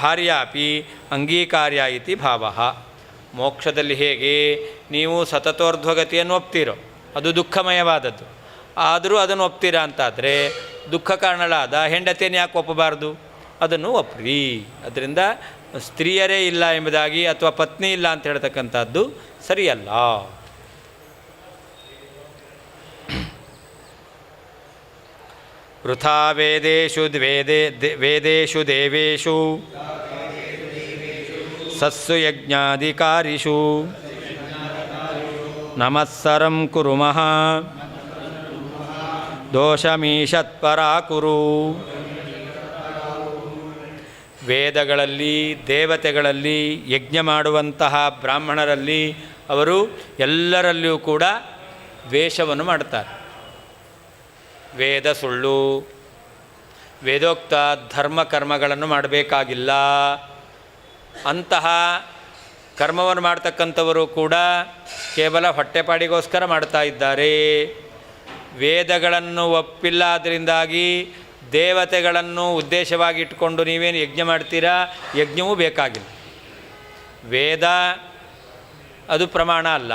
ಭಾರ್ಯಾಪಿ ಅಂಗೀಕಾರ್ಯ ಇತಿ ಭಾವ. ಮೋಕ್ಷದಲ್ಲಿ ಹೇಗೆ ನೀವು ಸತತೋರ್ಧ್ವಗತಿಯನ್ನು ಒಪ್ತೀರೋ ಅದು ದುಃಖಮಯವಾದದ್ದು, ಆದರೂ ಅದನ್ನು ಒಪ್ತೀರಾ ಅಂತಾದರೆ ದುಃಖ ಕಾರಣಳಾದ ಹೆಂಡತಿಯನ್ನು ಯಾಕೆ ಒಪ್ಪಬಾರ್ದು, ಅದನ್ನು ಒಪ್ಪ್ರಿ. ಅದರಿಂದ ಸ್ತ್ರೀಯರೇ ಇಲ್ಲ ಎಂಬುದಾಗಿ ಅಥವಾ ಪತ್ನಿ ಇಲ್ಲ ಅಂತ ಹೇಳ್ತಕ್ಕಂಥದ್ದು ಸರಿಯಲ್ಲ. ವೃಥಾ ವೇದೇಷು ದೇವೇಷು ಸಸ್ಸು ಯಜ್ಞಾಧಿಕಾರಿಷು ನಮಸ್ಸರಂ ಕುರುಮಃ ದೋಷಮೀಷತ್ಪರಾಕುರು. ವೇದಗಳಲ್ಲಿ, ದೇವತೆಗಳಲ್ಲಿ, ಯಜ್ಞ ಮಾಡುವಂತಹ ಬ್ರಾಹ್ಮಣರಲ್ಲಿ ಅವರು ಎಲ್ಲರಲ್ಲಿಯೂ ಕೂಡ ದ್ವೇಷವನ್ನು ಮಾಡ್ತಾರೆ. ವೇದ ಸುಳ್ಳು, ವೇದೋಕ್ತ ಧರ್ಮ ಕರ್ಮಗಳನ್ನು ಮಾಡಬೇಕಾಗಿಲ್ಲ, ಅಂತಹ ಕರ್ಮವನ್ನು ಮಾಡ್ತಕ್ಕಂಥವರು ಕೂಡ ಕೇವಲ ಹೊಟ್ಟೆಪಾಡಿಗೋಸ್ಕರ ಮಾಡ್ತಾ ಇದ್ದಾರೆ. ವೇದಗಳನ್ನು ಒಪ್ಪಿಲ್ಲ, ಅದರಿಂದಾಗಿ ದೇವತೆಗಳನ್ನು ಉದ್ದೇಶವಾಗಿ ಇಟ್ಕೊಂಡು ನೀವೇನು ಯಜ್ಞ ಮಾಡ್ತೀರಾ, ಯಜ್ಞವೂ ಬೇಕಾಗಿಲ್ಲ. ವೇದ ಅದು ಪ್ರಮಾಣ ಅಲ್ಲ,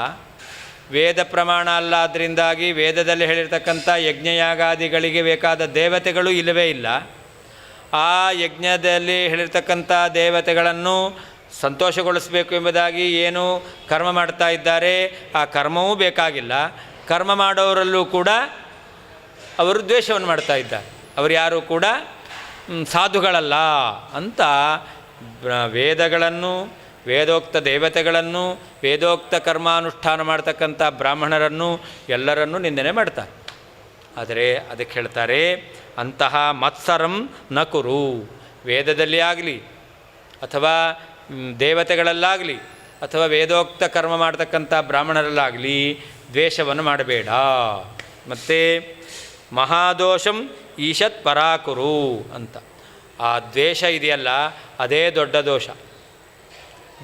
ವೇದ ಪ್ರಮಾಣ ಅಲ್ಲ, ಅದರಿಂದಾಗಿ ವೇದದಲ್ಲಿ ಹೇಳಿರ್ತಕ್ಕಂಥ ಯಜ್ಞಯಾಗಾದಿಗಳಿಗೆ ಬೇಕಾದ ದೇವತೆಗಳು ಇಲ್ಲವೇ ಇಲ್ಲ. ಆ ಯಜ್ಞದಲ್ಲಿ ಹೇಳಿರ್ತಕ್ಕಂಥ ದೇವತೆಗಳನ್ನು ಸಂತೋಷಗೊಳಿಸಬೇಕು ಎಂಬುದಾಗಿ ಏನು ಕರ್ಮ ಮಾಡ್ತಾ ಇದ್ದಾರೆ, ಆ ಕರ್ಮವೂ ಬೇಕಾಗಿಲ್ಲ. ಕರ್ಮ ಮಾಡೋರಲ್ಲೂ ಕೂಡ ಅವರು ದ್ವೇಷವನ್ನು ಮಾಡ್ತಾ ಇದ್ದಾರೆ, ಅವರು ಯಾರೂ ಕೂಡ ಸಾಧುಗಳಲ್ಲ ಅಂತ ವೇದಗಳನ್ನು, ವೇದೋಕ್ತ ದೇವತೆಗಳನ್ನು, ವೇದೋಕ್ತ ಕರ್ಮಾನುಷ್ಠಾನ ಮಾಡ್ತಕ್ಕಂಥ ಬ್ರಾಹ್ಮಣರನ್ನು ಎಲ್ಲರನ್ನೂ ನಿಂದನೆ ಮಾಡ್ತಾರೆ. ಆದರೆ ಅದಕ್ಕೆ ಹೇಳ್ತಾರೆ, ಅಂತಹ ಮತ್ಸರಂ ನ ಕುರು, ವೇದದಲ್ಲಿ ಆಗಲಿ ಅಥವಾ ದೇವತೆಗಳಲ್ಲಾಗಲಿ ಅಥವಾ ವೇದೋಕ್ತ ಕರ್ಮ ಮಾಡ್ತಕ್ಕಂಥ ಬ್ರಾಹ್ಮಣರಲ್ಲಾಗಲಿ ದ್ವೇಷವನ್ನು ಮಾಡಬೇಡ. ಮತ್ತು ಮಹಾದೋಷಂ ಈಶತ್ ಪರಾಕುರು ಅಂತ. ಆ ದ್ವೇಷ ಇದೆಯಲ್ಲ ಅದೇ ದೊಡ್ಡ ದೋಷ.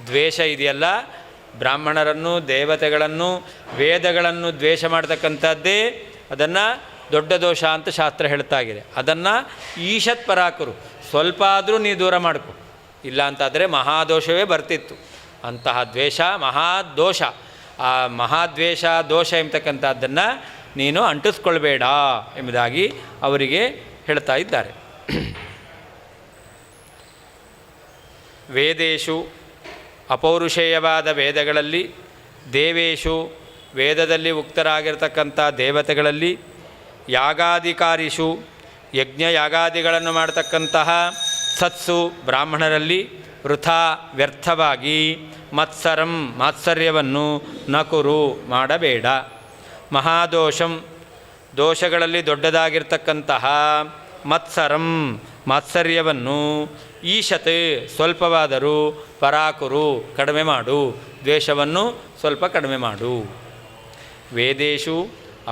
ದ್ವೇಷ ಇದೆಯಲ್ಲ, ಬ್ರಾಹ್ಮಣರನ್ನು, ದೇವತೆಗಳನ್ನು, ವೇದಗಳನ್ನು ದ್ವೇಷ ಮಾಡ್ತಕ್ಕಂಥದ್ದೇ ಅದನ್ನು ದೊಡ್ಡ ದೋಷ ಅಂತ ಶಾಸ್ತ್ರ ಹೇಳ್ತಾ ಇದೆ. ಅದನ್ನು ಈಶತ್ ಪರಾಕುರು, ಸ್ವಲ್ಪ ಆದರೂ ನೀ ದೂರ ಮಾಡ್ಕೊ, ಇಲ್ಲ ಅಂತಾದರೆ ಮಹಾದೋಷವೇ ಬರ್ತಿತ್ತು. ಅಂತಹ ದ್ವೇಷ ಮಹಾದೋಷ. ಆ ಮಹಾದ್ವೇಷ ದೋಷ ಎಂಬತಕ್ಕಂಥದ್ದನ್ನು ನೀನು ಅಂಟಿಸ್ಕೊಳ್ಬೇಡ ಎಂಬುದಾಗಿ ಅವರಿಗೆ ಹೇಳ್ತಾ ಇದ್ದಾರೆ. ವೇದೇಶು ಅಪೌರುಷೇಯವಾದ ವೇದಗಳಲ್ಲಿ, ದೇವೇಶು ವೇದದಲ್ಲಿ ಉಕ್ತರಾಗಿರ್ತಕ್ಕಂಥ ದೇವತೆಗಳಲ್ಲಿ, ಯಾಗಾಧಿಕಾರಿಷು ಯಜ್ಞ ಯಾಗಾದಿಗಳನ್ನು ಮಾಡ್ತಕ್ಕಂತಹ ಸತ್ಸು ಬ್ರಾಹ್ಮಣರಲ್ಲಿ ವೃಥಾ ವ್ಯರ್ಥವಾಗಿ ಮತ್ಸರಂ ಮಾತ್ಸರ್ಯವನ್ನು ನಕುರು ಮಾಡಬೇಡ. ಮಹಾದೋಷಂ ದೋಷಗಳಲ್ಲಿ ದೊಡ್ಡದಾಗಿರ್ತಕ್ಕಂತಹ ಮತ್ಸರಂ ಮಾತ್ಸರ್ಯವನ್ನು ಈಶತ್ ಸ್ವಲ್ಪವಾದರೂ ಪರಾಕುರು ಕಡಿಮೆ ಮಾಡು, ದ್ವೇಷವನ್ನು ಸ್ವಲ್ಪ ಕಡಿಮೆ ಮಾಡು. ವೇದೇಶು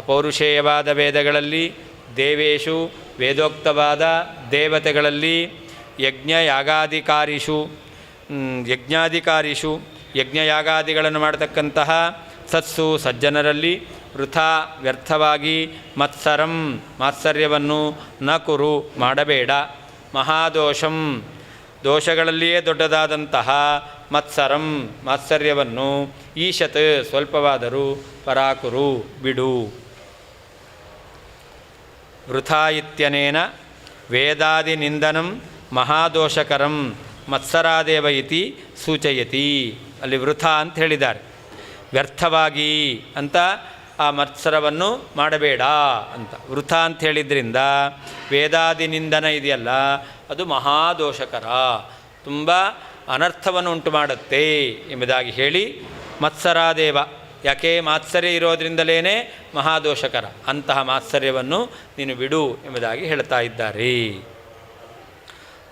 ಅಪೌರುಷೇಯವಾದ ವೇದಗಳಲ್ಲಿ, ದೇವೇಶು ವೇದೋಕ್ತವಾದ ದೇವತೆಗಳಲ್ಲಿ, ಯಜ್ಞಯಾಗಾಧಿಕಾರಿಷು ಯಜ್ಞಯಾಗಾದಿಗಳನ್ನು ಮಾಡತಕ್ಕಂತಹ ಸತ್ಸು ಸಜ್ಜನರಲ್ಲಿ, ವೃಥಾ ವ್ಯರ್ಥವಾಗಿ, ಮಾತ್ಸರ್ಯವನ್ನು ನ ಕುರು ಮಾಡಬೇಡ, ಮಹಾದೋಷಂ ದೋಷಗಳಲ್ಲಿಯೇ ದೊಡ್ಡದಾದಂತಹ ಮಾತ್ಸರ್ಯವನ್ನು, ಈಶತ್ ಸ್ವಲ್ಪವಾದರೂ, ಪರಾಕುರು ಬಿಡು. ವೃಥಾ ಇತ್ಯನೇನ ವೇದಾದಿನಿಂದನಂ ಮಹಾದೋಷಕರಂ ಮತ್ಸರಾದೇವ ಇತಿ ಸೂಚಯತಿ. ಅಲ್ಲಿ ವೃಥಾ ಅಂತ ಹೇಳಿದ್ದಾರೆ, ವ್ಯರ್ಥವಾಗಿ ಅಂತ ಆ ಮತ್ಸರವನ್ನು ಮಾಡಬೇಡ ಅಂತ. ವೃಥಾ ಅಂತ ಹೇಳಿದ್ರಿಂದ ವೇದಾದಿನಿಂದನ ಇದೆಯಲ್ಲ ಅದು ಮಹಾದೋಷಕರ, ತುಂಬ ಅನರ್ಥವನ್ನು ಉಂಟು ಮಾಡುತ್ತೆ ಎಂಬುದಾಗಿ ಹೇಳಿ, ಮತ್ಸರಾದೇವ ಯಾಕೆ ಮಾತ್ಸರ್ಯ ಇರೋದ್ರಿಂದಲೇ ಮಹಾದೋಷಕರ, ಅಂತಹ ಮಾತ್ಸರ್ಯವನ್ನು ನೀನು ಬಿಡು ಎಂಬುದಾಗಿ ಹೇಳ್ತಾ ಇದ್ದಾರೆ.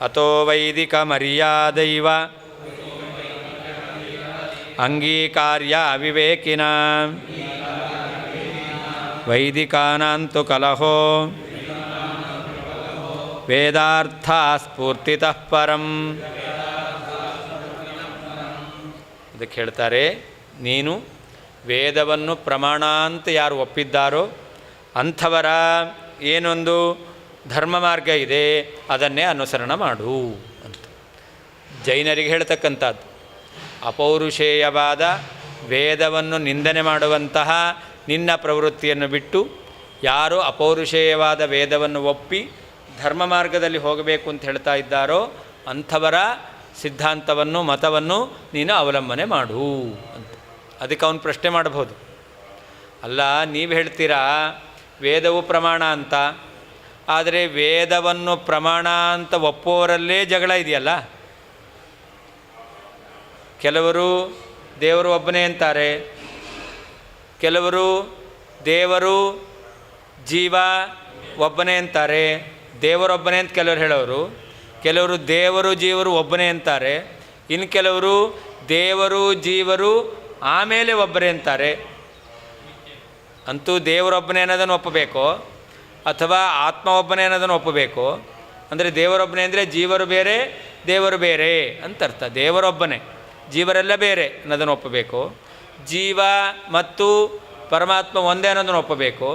ಅಥೋ ವೈದಿಕ ಮರ್ಯಾದೈವ ಅಂಗೀಕಾರ್ಯ ಅವಿವೇಕಿನ ವೈದಿಕಾನಾಂತು ಕಲಹೋ ವೇದಾರ್ಥ ಸ್ಫೂರ್ತಿತಃ ಪರಂ. ಅದಕ್ಕೆ ಹೇಳ್ತಾರೆ, ನೀನು ವೇದವನ್ನು ಪ್ರಮಾಣ ಅಂತ ಯಾರು ಒಪ್ಪಿದ್ದಾರೋ ಅಂಥವರ ಏನೊಂದು ಧರ್ಮ ಮಾರ್ಗ ಇದೆ ಅದನ್ನೇ ಅನುಸರಣ ಮಾಡು ಅಂತ ಜೈನರಿಗೆ ಹೇಳ್ತಕ್ಕಂಥದ್ದು. ಅಪೌರುಷೇಯವಾದ ವೇದವನ್ನು ನಿಂದನೆ ಮಾಡುವಂತಹ ನಿನ್ನ ಪ್ರವೃತ್ತಿಯನ್ನು ಬಿಟ್ಟು ಯಾರು ಅಪೌರುಷೇಯವಾದ ವೇದವನ್ನು ಒಪ್ಪಿ ಧರ್ಮ ಮಾರ್ಗದಲ್ಲಿ ಹೋಗಬೇಕು ಅಂತ ಹೇಳ್ತಾ ಇದ್ದಾರೋ ಅಂಥವರ ಸಿದ್ಧಾಂತವನ್ನು ಮತವನ್ನು ನೀನು ಅವಲಂಬನೆ ಮಾಡು ಅಂತ. ಅದಕ್ಕೆ ಅವನು ಪ್ರಶ್ನೆ ಮಾಡಬಹುದು, ಅಲ್ಲ ನೀವು ಹೇಳ್ತೀರಾ ವೇದವು ಪ್ರಮಾಣ ಅಂತ, ಆದರೆ ವೇದವನ್ನು ಪ್ರಮಾಣ ಅಂತ ಒಪ್ಪೋರಲ್ಲೇ ಜಗಳ ಇದೆಯಲ್ಲ. ಕೆಲವರು ದೇವರು ಒಬ್ಬನೇ ಅಂತಾರೆ, ಕೆಲವರು ದೇವರು ಜೀವ ಒಬ್ಬನೇ ಅಂತಾರೆ, ದೇವರೊಬ್ಬನೇ ಅಂತ ಕೆಲವರು ಹೇಳೋರು, ಕೆಲವರು ದೇವರು ಜೀವರು ಒಬ್ಬನೇ ಅಂತಾರೆ, ಇನ್ನು ಕೆಲವರು ದೇವರು ಜೀವರು ಆಮೇಲೆ ಒಬ್ಬರೇ ಅಂತಾರೆ. ಅಂತೂ ದೇವರೊಬ್ಬನೇ ಅನ್ನೋದನ್ನು ಒಪ್ಪಬೇಕು ಅಥವಾ ಆತ್ಮ ಒಬ್ಬನೇ ಅನ್ನೋದನ್ನು ಒಪ್ಪಬೇಕು. ಅಂದರೆ ದೇವರೊಬ್ಬನೇ ಅಂದರೆ ಜೀವರು ಬೇರೆ ದೇವರು ಬೇರೆ ಅಂತ ಅರ್ಥ. ದೇವರೊಬ್ಬನೇ, ಜೀವರೆಲ್ಲ ಬೇರೆ ಅನ್ನೋದನ್ನು ಒಪ್ಪಬೇಕು. ಜೀವ ಮತ್ತು ಪರಮಾತ್ಮ ಒಂದೇ ಅನ್ನೋದನ್ನು ಒಪ್ಪಬೇಕು.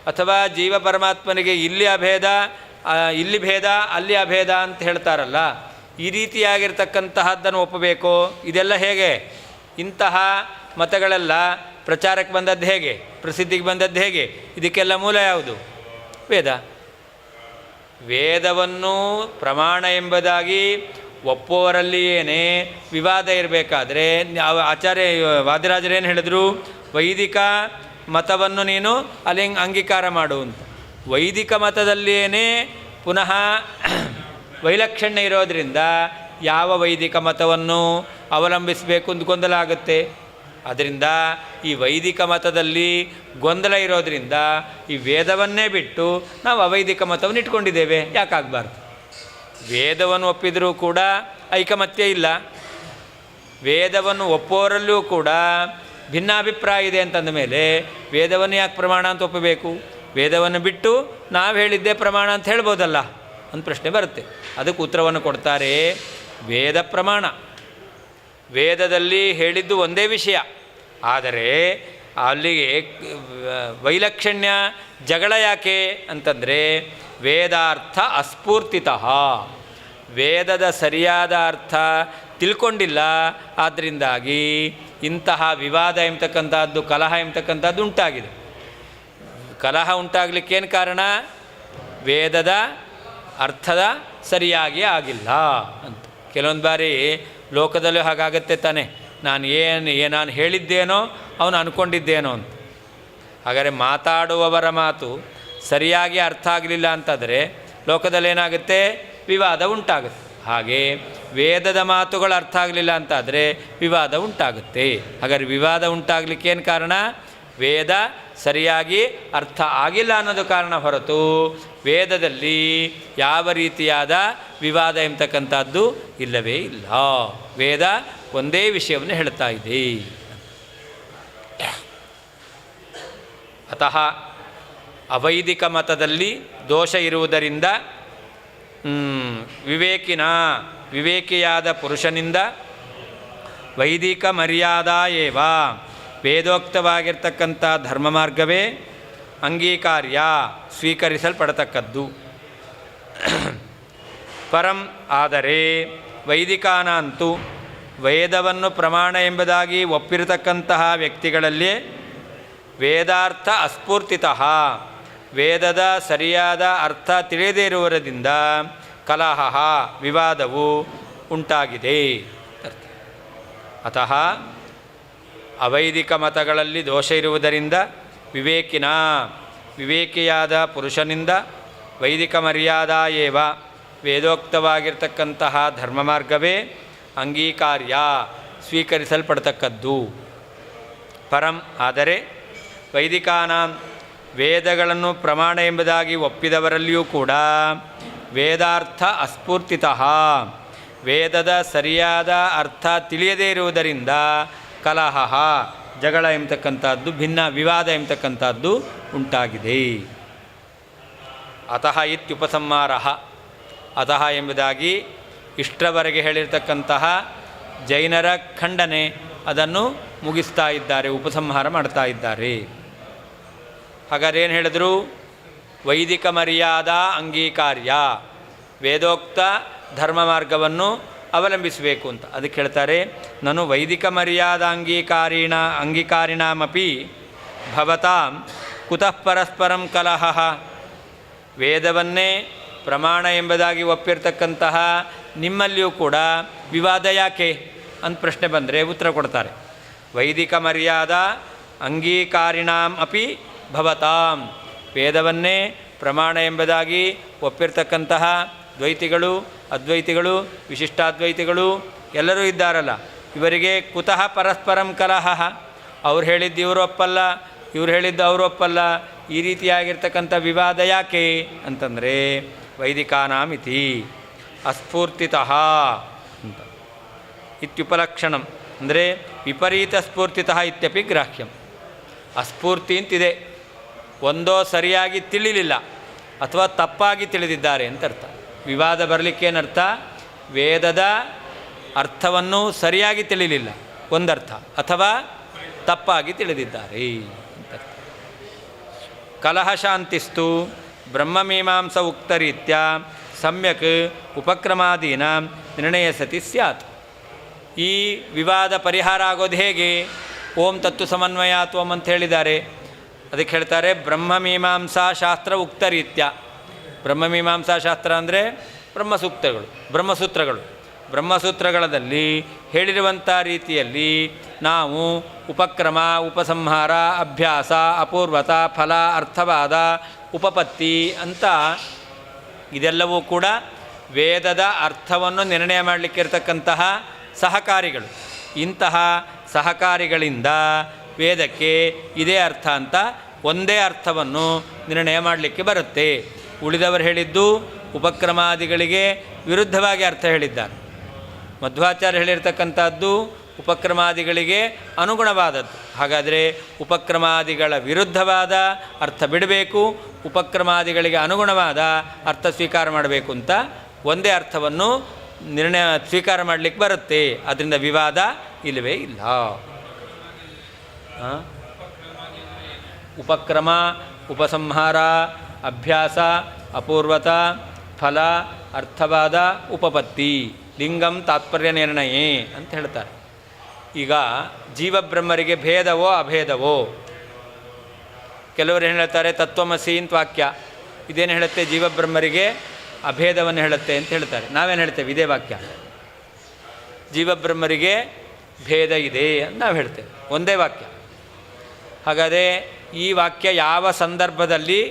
ಅಥವಾ ಜೀವ ಪರಮಾತ್ಮನಿಗೆ ಇಲ್ಲಿ ಅಭೇದ, ಇಲ್ಲಿ ಭೇದ, ಅಲ್ಲಿ ಅಭೇದ ಅಂತ ಹೇಳ್ತಾರಲ್ಲ, ಈ ರೀತಿಯಾಗಿರ್ತಕ್ಕಂತಹದ್ದನ್ನು ಒಪ್ಪಬೇಕು. ಇದೆಲ್ಲ ಹೇಗೆ? ಇಂತಹ ಮತಗಳೆಲ್ಲ ಪ್ರಚಾರಕ್ಕೆ ಬಂದದ್ದು ಹೇಗೆ, ಪ್ರಸಿದ್ಧಿಗೆ ಬಂದದ್ದು ಹೇಗೆ? ಇದಕ್ಕೆಲ್ಲ ಮೂಲ ಯಾವುದು? ವೇದ. ವೇದವನ್ನು ಪ್ರಮಾಣ ಎಂಬುದಾಗಿ ಒಪ್ಪುವರಲ್ಲಿಯೇ ವಿವಾದ ಇರಬೇಕಾದ್ರೆ ಆಚಾರ್ಯ ವಾದಿರಾಜರೇನು ಹೇಳಿದ್ರು? ವೈದಿಕ ಮತವನ್ನು ನೀನು ಅಲ್ಲಿ ಅಂಗೀಕಾರ ಮಾಡು ಅಂತ. ವೈದಿಕ ಮತದಲ್ಲಿಯೇ ಪುನಃ ವೈಲಕ್ಷಣ್ಯ ಇರೋದರಿಂದ ಯಾವ ವೈದಿಕ ಮತವನ್ನು ಅವಲಂಬಿಸಬೇಕು ಅಂತ ಗೊಂದಲ ಆಗುತ್ತೆ. ಅದರಿಂದ ಈ ವೈದಿಕ ಮತದಲ್ಲಿ ಗೊಂದಲ ಇರೋದರಿಂದ ಈ ವೇದವನ್ನೇ ಬಿಟ್ಟು ನಾವು ಅವೈದಿಕ ಮತವನ್ನು ಇಟ್ಕೊಂಡಿದ್ದೇವೆ. ಯಾಕಾಗಬಾರ್ದು? ವೇದವನ್ನು ಒಪ್ಪಿದರೂ ಕೂಡ ಐಕಮತ್ಯ ಇಲ್ಲ. ವೇದವನ್ನು ಒಪ್ಪೋರಲ್ಲೂ ಕೂಡ ಭಿನ್ನಾಭಿಪ್ರಾಯ ಇದೆ ಅಂತಂದ ಮೇಲೆ ವೇದವನ್ನು ಯಾಕೆ ಪ್ರಮಾಣ ಅಂತ ಒಪ್ಪಬೇಕು? ವೇದವನ್ನು ಬಿಟ್ಟು ನಾವು ಹೇಳಿದ್ದೇ ಪ್ರಮಾಣ ಅಂತ ಹೇಳ್ಬೋದಲ್ಲ ಅಂತ ಪ್ರಶ್ನೆ ಬರುತ್ತೆ. ಅದಕ್ಕೆ ಉತ್ತರವನ್ನು ಕೊಡ್ತಾರೆ, ವೇದ ಪ್ರಮಾಣ. ವೇದದಲ್ಲಿ ಹೇಳಿದ್ದು ಒಂದೇ ವಿಷಯ, ಆದರೆ ಅಲ್ಲಿಗೆ ವೈಲಕ್ಷಣ್ಯ ಜಗಳ ಯಾಕೆ ಅಂತಂದರೆ ವೇದಾರ್ಥ ಅಸ್ಫೂರ್ತಿತಃ, ವೇದದ ಸರಿಯಾದ ಅರ್ಥ ತಿಳ್ಕೊಂಡಿಲ್ಲ. ಆದ್ದರಿಂದಾಗಿ ಇಂತಹ ವಿವಾದ ಎಂಬತಕ್ಕಂಥದ್ದು, ಕಲಹ ಎಂಬತಕ್ಕಂಥದ್ದು ಉಂಟಾಗಿದೆ. ಕಲಹ ಉಂಟಾಗಲಿಕ್ಕೇನು ಕಾರಣ? ವೇದದ ಅರ್ಥದ ಸರಿಯಾಗಿ ಆಗಿಲ್ಲ ಅಂತ. ಕೆಲವೊಂದು ಬಾರಿ ಲೋಕದಲ್ಲೂ ಹಾಗಾಗತ್ತೆ ತಾನೆ. ನಾನು ಹೇಳಿದ್ದೇನೋ ಅವನು ಅಂದ್ಕೊಂಡಿದ್ದೇನೋ ಅಂತ. ಹಾಗಾದರೆ ಮಾತಾಡುವವರ ಮಾತು ಸರಿಯಾಗಿ ಅರ್ಥ ಆಗಲಿಲ್ಲ ಅಂತಂದರೆ ಲೋಕದಲ್ಲೇನಾಗುತ್ತೆ? ವಿವಾದ ಉಂಟಾಗುತ್ತೆ. ಹಾಗೆ ವೇದದ ಮಾತುಗಳು ಅರ್ಥ ಆಗಲಿಲ್ಲ ಅಂತಾದರೆ ವಿವಾದ ಉಂಟಾಗುತ್ತೆ. ಹಾಗಾದರೆ ವಿವಾದ ಉಂಟಾಗಲಿಕ್ಕೇನು ಕಾರಣ? ವೇದ ಸರಿಯಾಗಿ ಅರ್ಥ ಆಗಿಲ್ಲ ಅನ್ನೋದು ಕಾರಣ ಹೊರತು ವೇದದಲ್ಲಿ ಯಾವ ರೀತಿಯಾದ ವಿವಾದ ಎಂಬತಕ್ಕಂಥದ್ದು ಇಲ್ಲವೇ ಇಲ್ಲ. ವೇದ ಒಂದೇ ವಿಷಯವನ್ನು ಹೇಳ್ತಾ ಇದೆ. ಅತಃ ಅವೈದಿಕ ಮತದಲ್ಲಿ ದೋಷ ಇರುವುದರಿಂದ ವಿವೇಕಿಯಾದ ಪುರುಷನಿಂದ ವೈದಿಕ ಮರ್ಯಾದಾ ಏವ ವೇದೋಕ್ತವಾಗಿರ್ತಕ್ಕಂಥ ಧರ್ಮ ಮಾರ್ಗವೇ ಅಂಗೀಕಾರ್ಯ ಸ್ವೀಕರಿಸಲ್ಪಡತಕ್ಕದ್ದು. ಪರಂ ಆದರೆ ವೈದಿಕಾನಂತೂ ವೇದವನ್ನು ಪ್ರಮಾಣ ಎಂಬುದಾಗಿ ಒಪ್ಪಿರತಕ್ಕಂತಹ ವ್ಯಕ್ತಿಗಳಲ್ಲಿ ವೇದಾರ್ಥ ಅಸ್ಫೂರ್ತಿತಃ ವೇದದ ಸರಿಯಾದ ಅರ್ಥ ತಿಳಿಯದೇ ಇರುವುದರಿಂದ ಕಲಹ ವಿವಾದವು ಉಂಟಾಗಿದೆ. ಅತಃ ಅವೈದಿಕ ಮತಗಳಲ್ಲಿ ದೋಷ ಇರುವುದರಿಂದ ವಿವೇಕಿಯಾದ ಪುರುಷನಿಂದ ವೈದಿಕ ಮರ್ಯಾದಾ ಏವ ವೇದೋಕ್ತವಾಗಿರ್ತಕ್ಕಂತಹ ಧರ್ಮ ಮಾರ್ಗವೇ ಅಂಗೀಕಾರ್ಯ ಸ್ವೀಕರಿಸಲ್ಪಡ್ತಕ್ಕದ್ದು. ಪರಂ ಆದರೆ ವೈದಿಕಾನಾಂ ವೇದಗಳನ್ನು ಪ್ರಮಾಣ ಎಂಬುದಾಗಿ ಒಪ್ಪಿದವರಲ್ಲಿಯೂ ಕೂಡ ವೇದಾರ್ಥ ಅಸ್ಫೂರ್ತಿತಃ ವೇದದ ಸರಿಯಾದ ಅರ್ಥ ತಿಳಿಯದೇ ಇರುವುದರಿಂದ ಕಲಹ ಜಗಳ ಎಂಬತಕ್ಕಂಥದ್ದು ವಿವಾದ ಎಂಬತಕ್ಕಂಥದ್ದು ಉಂಟಾಗಿದೆ. ಅತಃ ಇತ್ಯುಪಸಂಹಾರ ಅತಃ ಎಂಬುದಾಗಿ ಇಷ್ಟರವರೆಗೆ ಹೇಳಿರ್ತಕ್ಕಂತಹ ಜೈನರ ಖಂಡನೆ ಅದನ್ನು ಮುಗಿಸ್ತಾ ಇದ್ದಾರೆ, ಉಪಸಂಹಾರ ಮಾಡ್ತಾ ಇದ್ದಾರೆ. ಹಾಗಾದ್ರೆ ಏನು ಹೇಳಿದ್ರು? ವೈದಿಕ ಮರ್ಯಾದಾ ಅಂಗೀಕಾರ್ಯ ವೇದೋಕ್ತ ಧರ್ಮ ಮಾರ್ಗವನ್ನು ಅವಲಂಬಿಸಬೇಕು ಅಂತ. ಅದಕ್ಕೆ ಹೇಳ್ತಾರೆ, ನಾನು ವೈದಿಕ ಮರ್ಯಾದಾ ಅಂಗೀಕಾರಿಣಾಮಪಿ ಭವತಾಂ ಕುತಃ ಪರಸ್ಪರಂ ಕಲಹ ವೇದವನ್ನೇ ಪ್ರಮಾಣ ಎಂಬುದಾಗಿ ಒಪ್ಪಿರ್ತಕ್ಕಂತಹ ನಿಮ್ಮಲ್ಲಿಯೂ ಕೂಡ ವಿವಾದ ಯಾಕೆ ಅಂತ ಪ್ರಶ್ನೆ ಬಂದರೆ ಉತ್ತರ ಕೊಡ್ತಾರೆ. ವೈದಿಕ ಮರ್ಯಾದಾ ಅಂಗೀಕಾರಿಣಾಂ ಅಪಿ ಭವತಾಂ ವೇದವನ್ನೇ ಪ್ರಮಾಣ ಎಂಬುದಾಗಿ ಒಪ್ಪಿರ್ತಕ್ಕಂತಹ ದ್ವೈತಿಗಳು, ಅದ್ವೈತಿಗಳು, ವಿಶಿಷ್ಟಾದ್ವೈತಿಗಳು ಎಲ್ಲರೂ ಇದ್ದಾರಲ್ಲ, ಇವರಿಗೆ ಕುತಃ ಪರಸ್ಪರಂ ಕಲಹ ಅವ್ರು ಹೇಳಿದ್ದು ಇವರು ಒಪ್ಪಲ್ಲ, ಇವ್ರು ಹೇಳಿದ್ದು ಅವರು ಒಪ್ಪಲ್ಲ, ಈ ರೀತಿಯಾಗಿರ್ತಕ್ಕಂಥ ವಿವಾದ ಯಾಕೆ ಅಂತಂದರೆ ವೈದಿಕಾನಾಮಿತಿ ಅಸ್ಫೂರ್ತಿತಃ ಅಂತ ಇತ್ಯುಪಲಕ್ಷಣಂ ಅಂದರೆ ವಿಪರೀತ ಸ್ಫೂರ್ತಿತಃ ಇತ್ಯಪಿ ಗ್ರಾಹ್ಯಂ. ಅಸ್ಫೂರ್ತಿ ಅಂತಿದೆ, ಒಂದೋ ಸರಿಯಾಗಿ ತಿಳಿಲಿಲ್ಲ ಅಥವಾ ತಪ್ಪಾಗಿ ತಿಳಿದಿದ್ದಾರೆ ಅಂತ ಅರ್ಥ. ವಿವಾದ ಬರಲಿಕ್ಕೇನರ್ಥ? ವೇದದ ಅರ್ಥವನ್ನು ಸರಿಯಾಗಿ ತಿಳಿಲಿಲ್ಲ ಒಂದರ್ಥ, ಅಥವಾ ತಪ್ಪಾಗಿ ತಿಳಿದಿದ್ದಾರೆ ಅಂತ. ಕಲಹ ಶಾಂತಿಸ್ತು ಬ್ರಹ್ಮಮೀಮಾಂಸ ಉಕ್ತರೀತ್ಯ ಸಮ್ಯಕ್ ಉಪಕ್ರಮಾದೀನ ನಿರ್ಣಯ ಸತಿ ಸ್ಯಾತ್. ಈ ವಿವಾದ ಪರಿಹಾರ ಆಗೋದು ಹೇಗೆ? ಓಂ ತತ್ವ ಸಮನ್ವಯಾತ್ ಓಂ ಅಂತ ಹೇಳಿದ್ದಾರೆ. ಅದಕ್ಕೆ ಹೇಳ್ತಾರೆ ಬ್ರಹ್ಮಮೀಮಾಂಸಾ ಶಾಸ್ತ್ರ ಉಕ್ತರೀತ್ಯ. ಬ್ರಹ್ಮಮೀಮಾಂಸಾ ಶಾಸ್ತ್ರ ಅಂದರೆ ಬ್ರಹ್ಮಸೂತ್ರಗಳು. ಬ್ರಹ್ಮಸೂತ್ರಗಳಲ್ಲಿ ಹೇಳಿರುವಂಥ ರೀತಿಯಲ್ಲಿ ನಾವು ಉಪಕ್ರಮ, ಉಪಸಂಹಾರ, ಅಭ್ಯಾಸ, ಅಪೂರ್ವತ, ಫಲ, ಅರ್ಥವಾದ, ಉಪಪತ್ತಿ ಅಂತ ಇದೆಲ್ಲವೂ ಕೂಡ ವೇದದ ಅರ್ಥವನ್ನು ನಿರ್ಣಯ ಮಾಡಲಿಕ್ಕಿರ್ತಕ್ಕಂತಹ ಸಹಕಾರಿಗಳು. ಇಂತಹ ಸಹಕಾರಿಗಳಿಂದ ವೇದಕ್ಕೆ ಇದೇ ಅರ್ಥ ಅಂತ ಒಂದೇ ಅರ್ಥವನ್ನು ನಿರ್ಣಯ ಮಾಡಲಿಕ್ಕೆ ಬರುತ್ತೆ. ಉಳಿದವರು ಹೇಳಿದ್ದು ಉಪಕ್ರಮಾದಿಗಳಿಗೆ ವಿರುದ್ಧವಾಗಿ ಅರ್ಥ ಹೇಳಿದ್ದಾರೆ. ಮಧ್ವಾಚಾರ್ಯ ಹೇಳಿರ್ತಕ್ಕಂಥದ್ದು ಉಪಕ್ರಮಾದಿಗಳಿಗೆ ಅನುಗುಣವಾದದ್ದು. ಹಾಗಾದರೆ ಉಪಕ್ರಮಾದಿಗಳ ವಿರುದ್ಧವಾದ ಅರ್ಥ ಬಿಡಬೇಕು, ಉಪಕ್ರಮಾದಿಗಳಿಗೆ ಅನುಗುಣವಾದ ಅರ್ಥ ಸ್ವೀಕಾರ ಮಾಡಬೇಕು ಅಂತ ಒಂದೇ ಅರ್ಥವನ್ನು ನಿರ್ಣಯ ಸ್ವೀಕಾರ ಮಾಡಲಿಕ್ಕೆ ಬರುತ್ತೆ. ಅದರಿಂದ ವಿವಾದ ಇಲ್ಲವೇ ಇಲ್ಲ. ಉಪಕ್ರಮ, ಉಪಸಂಹಾರ, ಅಭ್ಯಾಸ, ಅಪೂರ್ವತ, ಫಲ, ಅರ್ಥವಾದ, ಉಪಪತ್ತಿ, ಲಿಂಗಂ ತಾತ್ಪರ್ಯ ನಿರ್ಣಯೇ ಅಂತ ಹೇಳ್ತಾರೆ. ಈಗ ಜೀವಬ್ರಹ್ಮರಿಗೆ ಭೇದವೋ ಅಭೇದವೋ? ಕೆಲವರು ಏನು ಹೇಳ್ತಾರೆ? ತತ್ವಮಸಿ ಅಂತ ವಾಕ್ಯ ಇದೇನು ಹೇಳುತ್ತೆ? ಜೀವಬ್ರಹ್ಮರಿಗೆ ಅಭೇದವನ್ನು ಹೇಳುತ್ತೆ ಅಂತ ಹೇಳ್ತಾರೆ. ನಾವೇನು ಹೇಳ್ತೇವೆ? ಇದೇ ವಾಕ್ಯ ಜೀವಬ್ರಹ್ಮರಿಗೆ ಭೇದ ಇದೆ ಅಂತ ನಾವು ಹೇಳ್ತೇವೆ, ಒಂದೇ ವಾಕ್ಯ. ಹಾಗಾದರೆ ಈ ವಾಕ್ಯ ಯಾವ ಸಂದರ್ಭದಲ್ಲಿ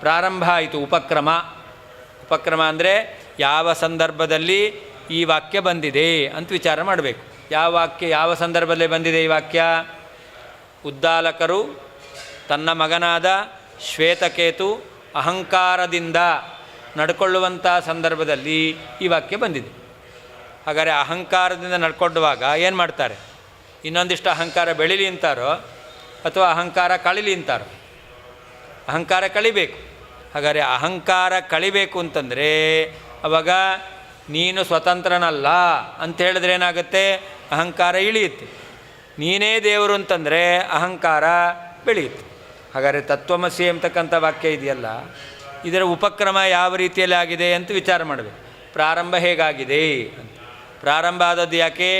ಪ್ರಾರಂಭ ಆಯಿತು? ಉಪಕ್ರಮ ಅಂದರೆ ಯಾವ ಸಂದರ್ಭದಲ್ಲಿ ಈ ವಾಕ್ಯ ಬಂದಿದೆ ಅಂತ ವಿಚಾರ ಮಾಡಬೇಕು. ಯಾವ ವಾಕ್ಯ ಯಾವ ಸಂದರ್ಭದಲ್ಲಿ ಬಂದಿದೆ ಈ ವಾಕ್ಯ? ಉದ್ದಾಲಕರು ತನ್ನ ಮಗನಾದ ಶ್ವೇತಕೇತು ಅಹಂಕಾರದಿಂದ ನಡ್ಕೊಳ್ಳುವಂಥ ಸಂದರ್ಭದಲ್ಲಿ ಈ ವಾಕ್ಯ ಬಂದಿದೆ. ಹಾಗಾದರೆ ಅಹಂಕಾರದಿಂದ ನಡ್ಕೊಳ್ಳುವಾಗ ಏನು ಮಾಡ್ತಾರೆ? ಇನ್ನೊಂದಿಷ್ಟು ಅಹಂಕಾರ ಬೆಳೀಲಿ ಅಂತಾರೋ ಅಥವಾ ಅಹಂಕಾರ ಕಳೀಲಿ ಅಂತಾರೋ? ಅಹಂಕಾರ ಕಳಿಬೇಕು. ಹಾಗಾದರೆ ಅಹಂಕಾರ ಕಳಿಬೇಕು ಅಂತಂದರೆ ಅವಾಗ ನೀನು ಸ್ವತಂತ್ರನಲ್ಲ ಅಂತ ಹೇಳಿದ್ರೆ ಏನಾಗುತ್ತೆ? ಅಹಂಕಾರ ಇಳಿಯುತ್ತೆ. ನೀನೇ ದೇವರು ಅಂತಂದರೆ ಅಹಂಕಾರ ಬೆಳೆಯುತ್ತೆ. ಹಾಗಾದರೆ ತತ್ವಮಸಿ ಅಂತಕ್ಕಂಥ ವಾಕ್ಯ ಇದೆಯಲ್ಲ, ಇದರ ಉಪಕ್ರಮ ಯಾವ ರೀತಿಯಲ್ಲಿ ಆಗಿದೆ ಅಂತ ವಿಚಾರ ಮಾಡಬೇಕು. ಪ್ರಾರಂಭ ಹೇಗಾಗಿದೆ ಅಂತ. ಪ್ರಾರಂಭ ಆದದ್ದು ಯಾಕೆ?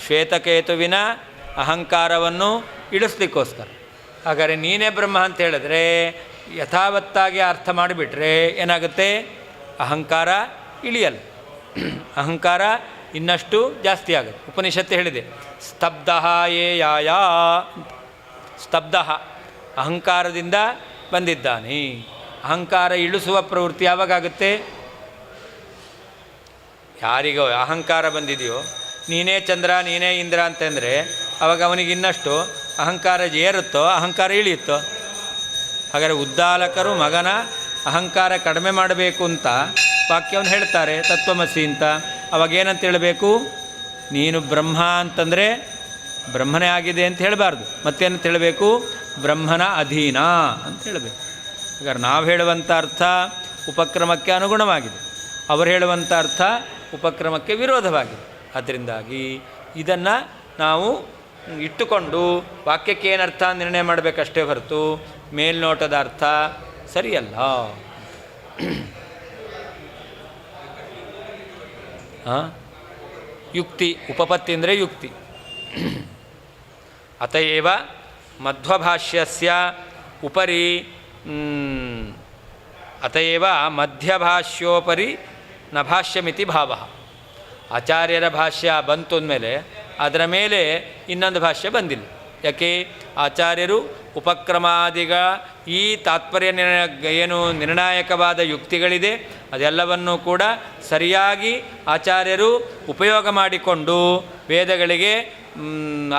ಶ್ವೇತಕೇತುವಿನ ಅಹಂಕಾರವನ್ನು ಇಳಿಸ್ಲಿಕ್ಕೋಸ್ಕರ. ಹಾಗಾದರೆ ನೀನೇ ಬ್ರಹ್ಮ ಅಂತ ಹೇಳಿದ್ರೆ ಯಥಾವತ್ತಾಗಿ ಅರ್ಥ ಮಾಡಿಬಿಟ್ರೆ ಏನಾಗುತ್ತೆ? ಅಹಂಕಾರ ಇಳಿಯಲ್ಲ, ಅಹಂಕಾರ ಇನ್ನಷ್ಟು ಜಾಸ್ತಿ ಆಗುತ್ತೆ. ಉಪನಿಷತ್ತು ಹೇಳಿದೆ, ಸ್ತಬ್ಧ ಯೇ ಯಾಯ, ಸ್ತಬ್ಧ ಅಹಂಕಾರದಿಂದ ಬಂದಿದ್ದಾನೆ. ಅಹಂಕಾರ ಇಳಿಸುವ ಪ್ರವೃತ್ತಿ ಯಾವಾಗುತ್ತೆ? ಯಾರಿಗೋ ಅಹಂಕಾರ ಬಂದಿದೆಯೋ, ನೀನೇ ಚಂದ್ರ ನೀನೇ ಇಂದ್ರ ಅಂತಂದರೆ ಅವಾಗ ಅವನಿಗೆ ಇನ್ನಷ್ಟು ಅಹಂಕಾರ ಏರುತ್ತೋ ಅಹಂಕಾರ ಇಳಿಯುತ್ತೋ? ಹಾಗಾದರೆ ಉದ್ದಾಲಕರು ಮಗನ ಅಹಂಕಾರ ಕಡಿಮೆ ಮಾಡಬೇಕು ಅಂತ ವಾಕ್ಯವನ್ನು ಹೇಳ್ತಾರೆ ತತ್ವಮಸಿ ಅಂತ. ಅವಾಗೇನಂತ ಹೇಳಬೇಕು? ನೀನು ಬ್ರಹ್ಮ ಅಂತಂದರೆ ಬ್ರಹ್ಮನೇ ಆಗಿದೆ ಅಂತ ಹೇಳಬಾರ್ದು. ಮತ್ತೇನಂತ ಹೇಳಬೇಕು? ಬ್ರಹ್ಮನ ಅಧೀನ ಅಂತ ಹೇಳಬೇಕು. ಹಾಗಾದ್ರೆ ನಾವು ಹೇಳುವಂಥ ಅರ್ಥ ಉಪಕ್ರಮಕ್ಕೆ ಅನುಗುಣವಾಗಿದೆ, ಅವರು ಹೇಳುವಂಥ ಅರ್ಥ ಉಪಕ್ರಮಕ್ಕೆ ವಿರೋಧವಾಗಿದೆ. ಅದರಿಂದಾಗಿ ಇದನ್ನು ನಾವು ಇಟ್ಟುಕೊಂಡು ವಾಕ್ಯಕ್ಕೆ ಏನರ್ಥ ನಿರ್ಣಯ ಮಾಡಬೇಕಷ್ಟೇ ಹೊರತು ಮೇಲ್ನೋಟದ ಅರ್ಥ ಸರಿಯಲ್ಲ. ಯುಕ್ತಿ, ಉಪಪತ್ತಿ ಅಂದರೆ ಯುಕ್ತಿ. ಅತಏವ ಮಧ್ವಭಾಷ್ಯಸ್ಯ ಉಪರಿ ಅತಏವ ಮಧ್ಯಭಾಷ್ಯೋಪರಿ ನ ಭಾಷ್ಯಮಿತಿ ಭಾವ. ಆಚಾರ್ಯರ ಭಾಷ್ಯ ಬಂತು ಅಂದಮೇಲೆ ಅದರ ಮೇಲೆ ಇನ್ನೊಂದು ಭಾಷ್ಯ ಬಂದಿಲ್ಲ. ಯಾಕೆ? ಆಚಾರ್ಯರು ಉಪಕ್ರಮಾದಿಗ ಈ ತಾತ್ಪರ್ಯ ಏನು ನಿರ್ಣಾಯಕವಾದ ಯುಕ್ತಿಗಳಿದೆ ಅದೆಲ್ಲವನ್ನೂ ಕೂಡ ಸರಿಯಾಗಿ ಆಚಾರ್ಯರು ಉಪಯೋಗ ಮಾಡಿಕೊಂಡು ವೇದಗಳಿಗೆ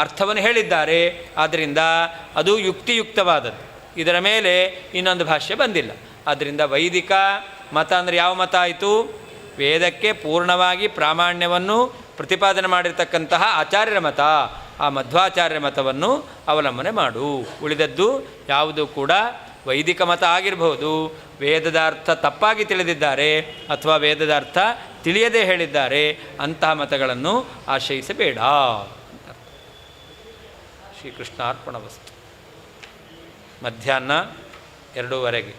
ಅರ್ಥವನ್ನು ಹೇಳಿದ್ದಾರೆ. ಆದ್ದರಿಂದ ಅದು ಯುಕ್ತಿಯುಕ್ತವಾದದ್ದು. ಇದರ ಮೇಲೆ ಇನ್ನೊಂದು ಭಾಷ್ಯ ಬಂದಿಲ್ಲ. ಆದ್ದರಿಂದ ವೈದಿಕ ಮತ ಅಂದರೆ ಯಾವ ಮತ ಆಯಿತು? ವೇದಕ್ಕೆ ಪೂರ್ಣವಾಗಿ ಪ್ರಾಮಾಣ್ಯವನ್ನು ಪ್ರತಿಪಾದನೆ ಮಾಡಿರ್ತಕ್ಕಂತಹ ಆಚಾರ್ಯರ ಮತ. ಆ ಮಧ್ವಾಚಾರ್ಯರ ಮತವನ್ನು ಅವಲಂಬನೆ ಮಾಡು. ಉಳಿದದ್ದು ಯಾವುದು ಕೂಡ ವೈದಿಕ ಮತ ಆಗಿರಬಹುದು. ವೇದದ ಅರ್ಥ ತಪ್ಪಾಗಿ ತಿಳಿದಿದ್ದಾರೆ ಅಥವಾ ವೇದದ ಅರ್ಥ ತಿಳಿಯದೇ ಹೇಳಿದ್ದಾರೆ, ಅಂತಹ ಮತಗಳನ್ನು ಆಶ್ರಯಿಸಬೇಡ. ಶ್ರೀಕೃಷ್ಣಾರ್ಪಣವಸ್ತು. ಮಧ್ಯಾಹ್ನ 2:15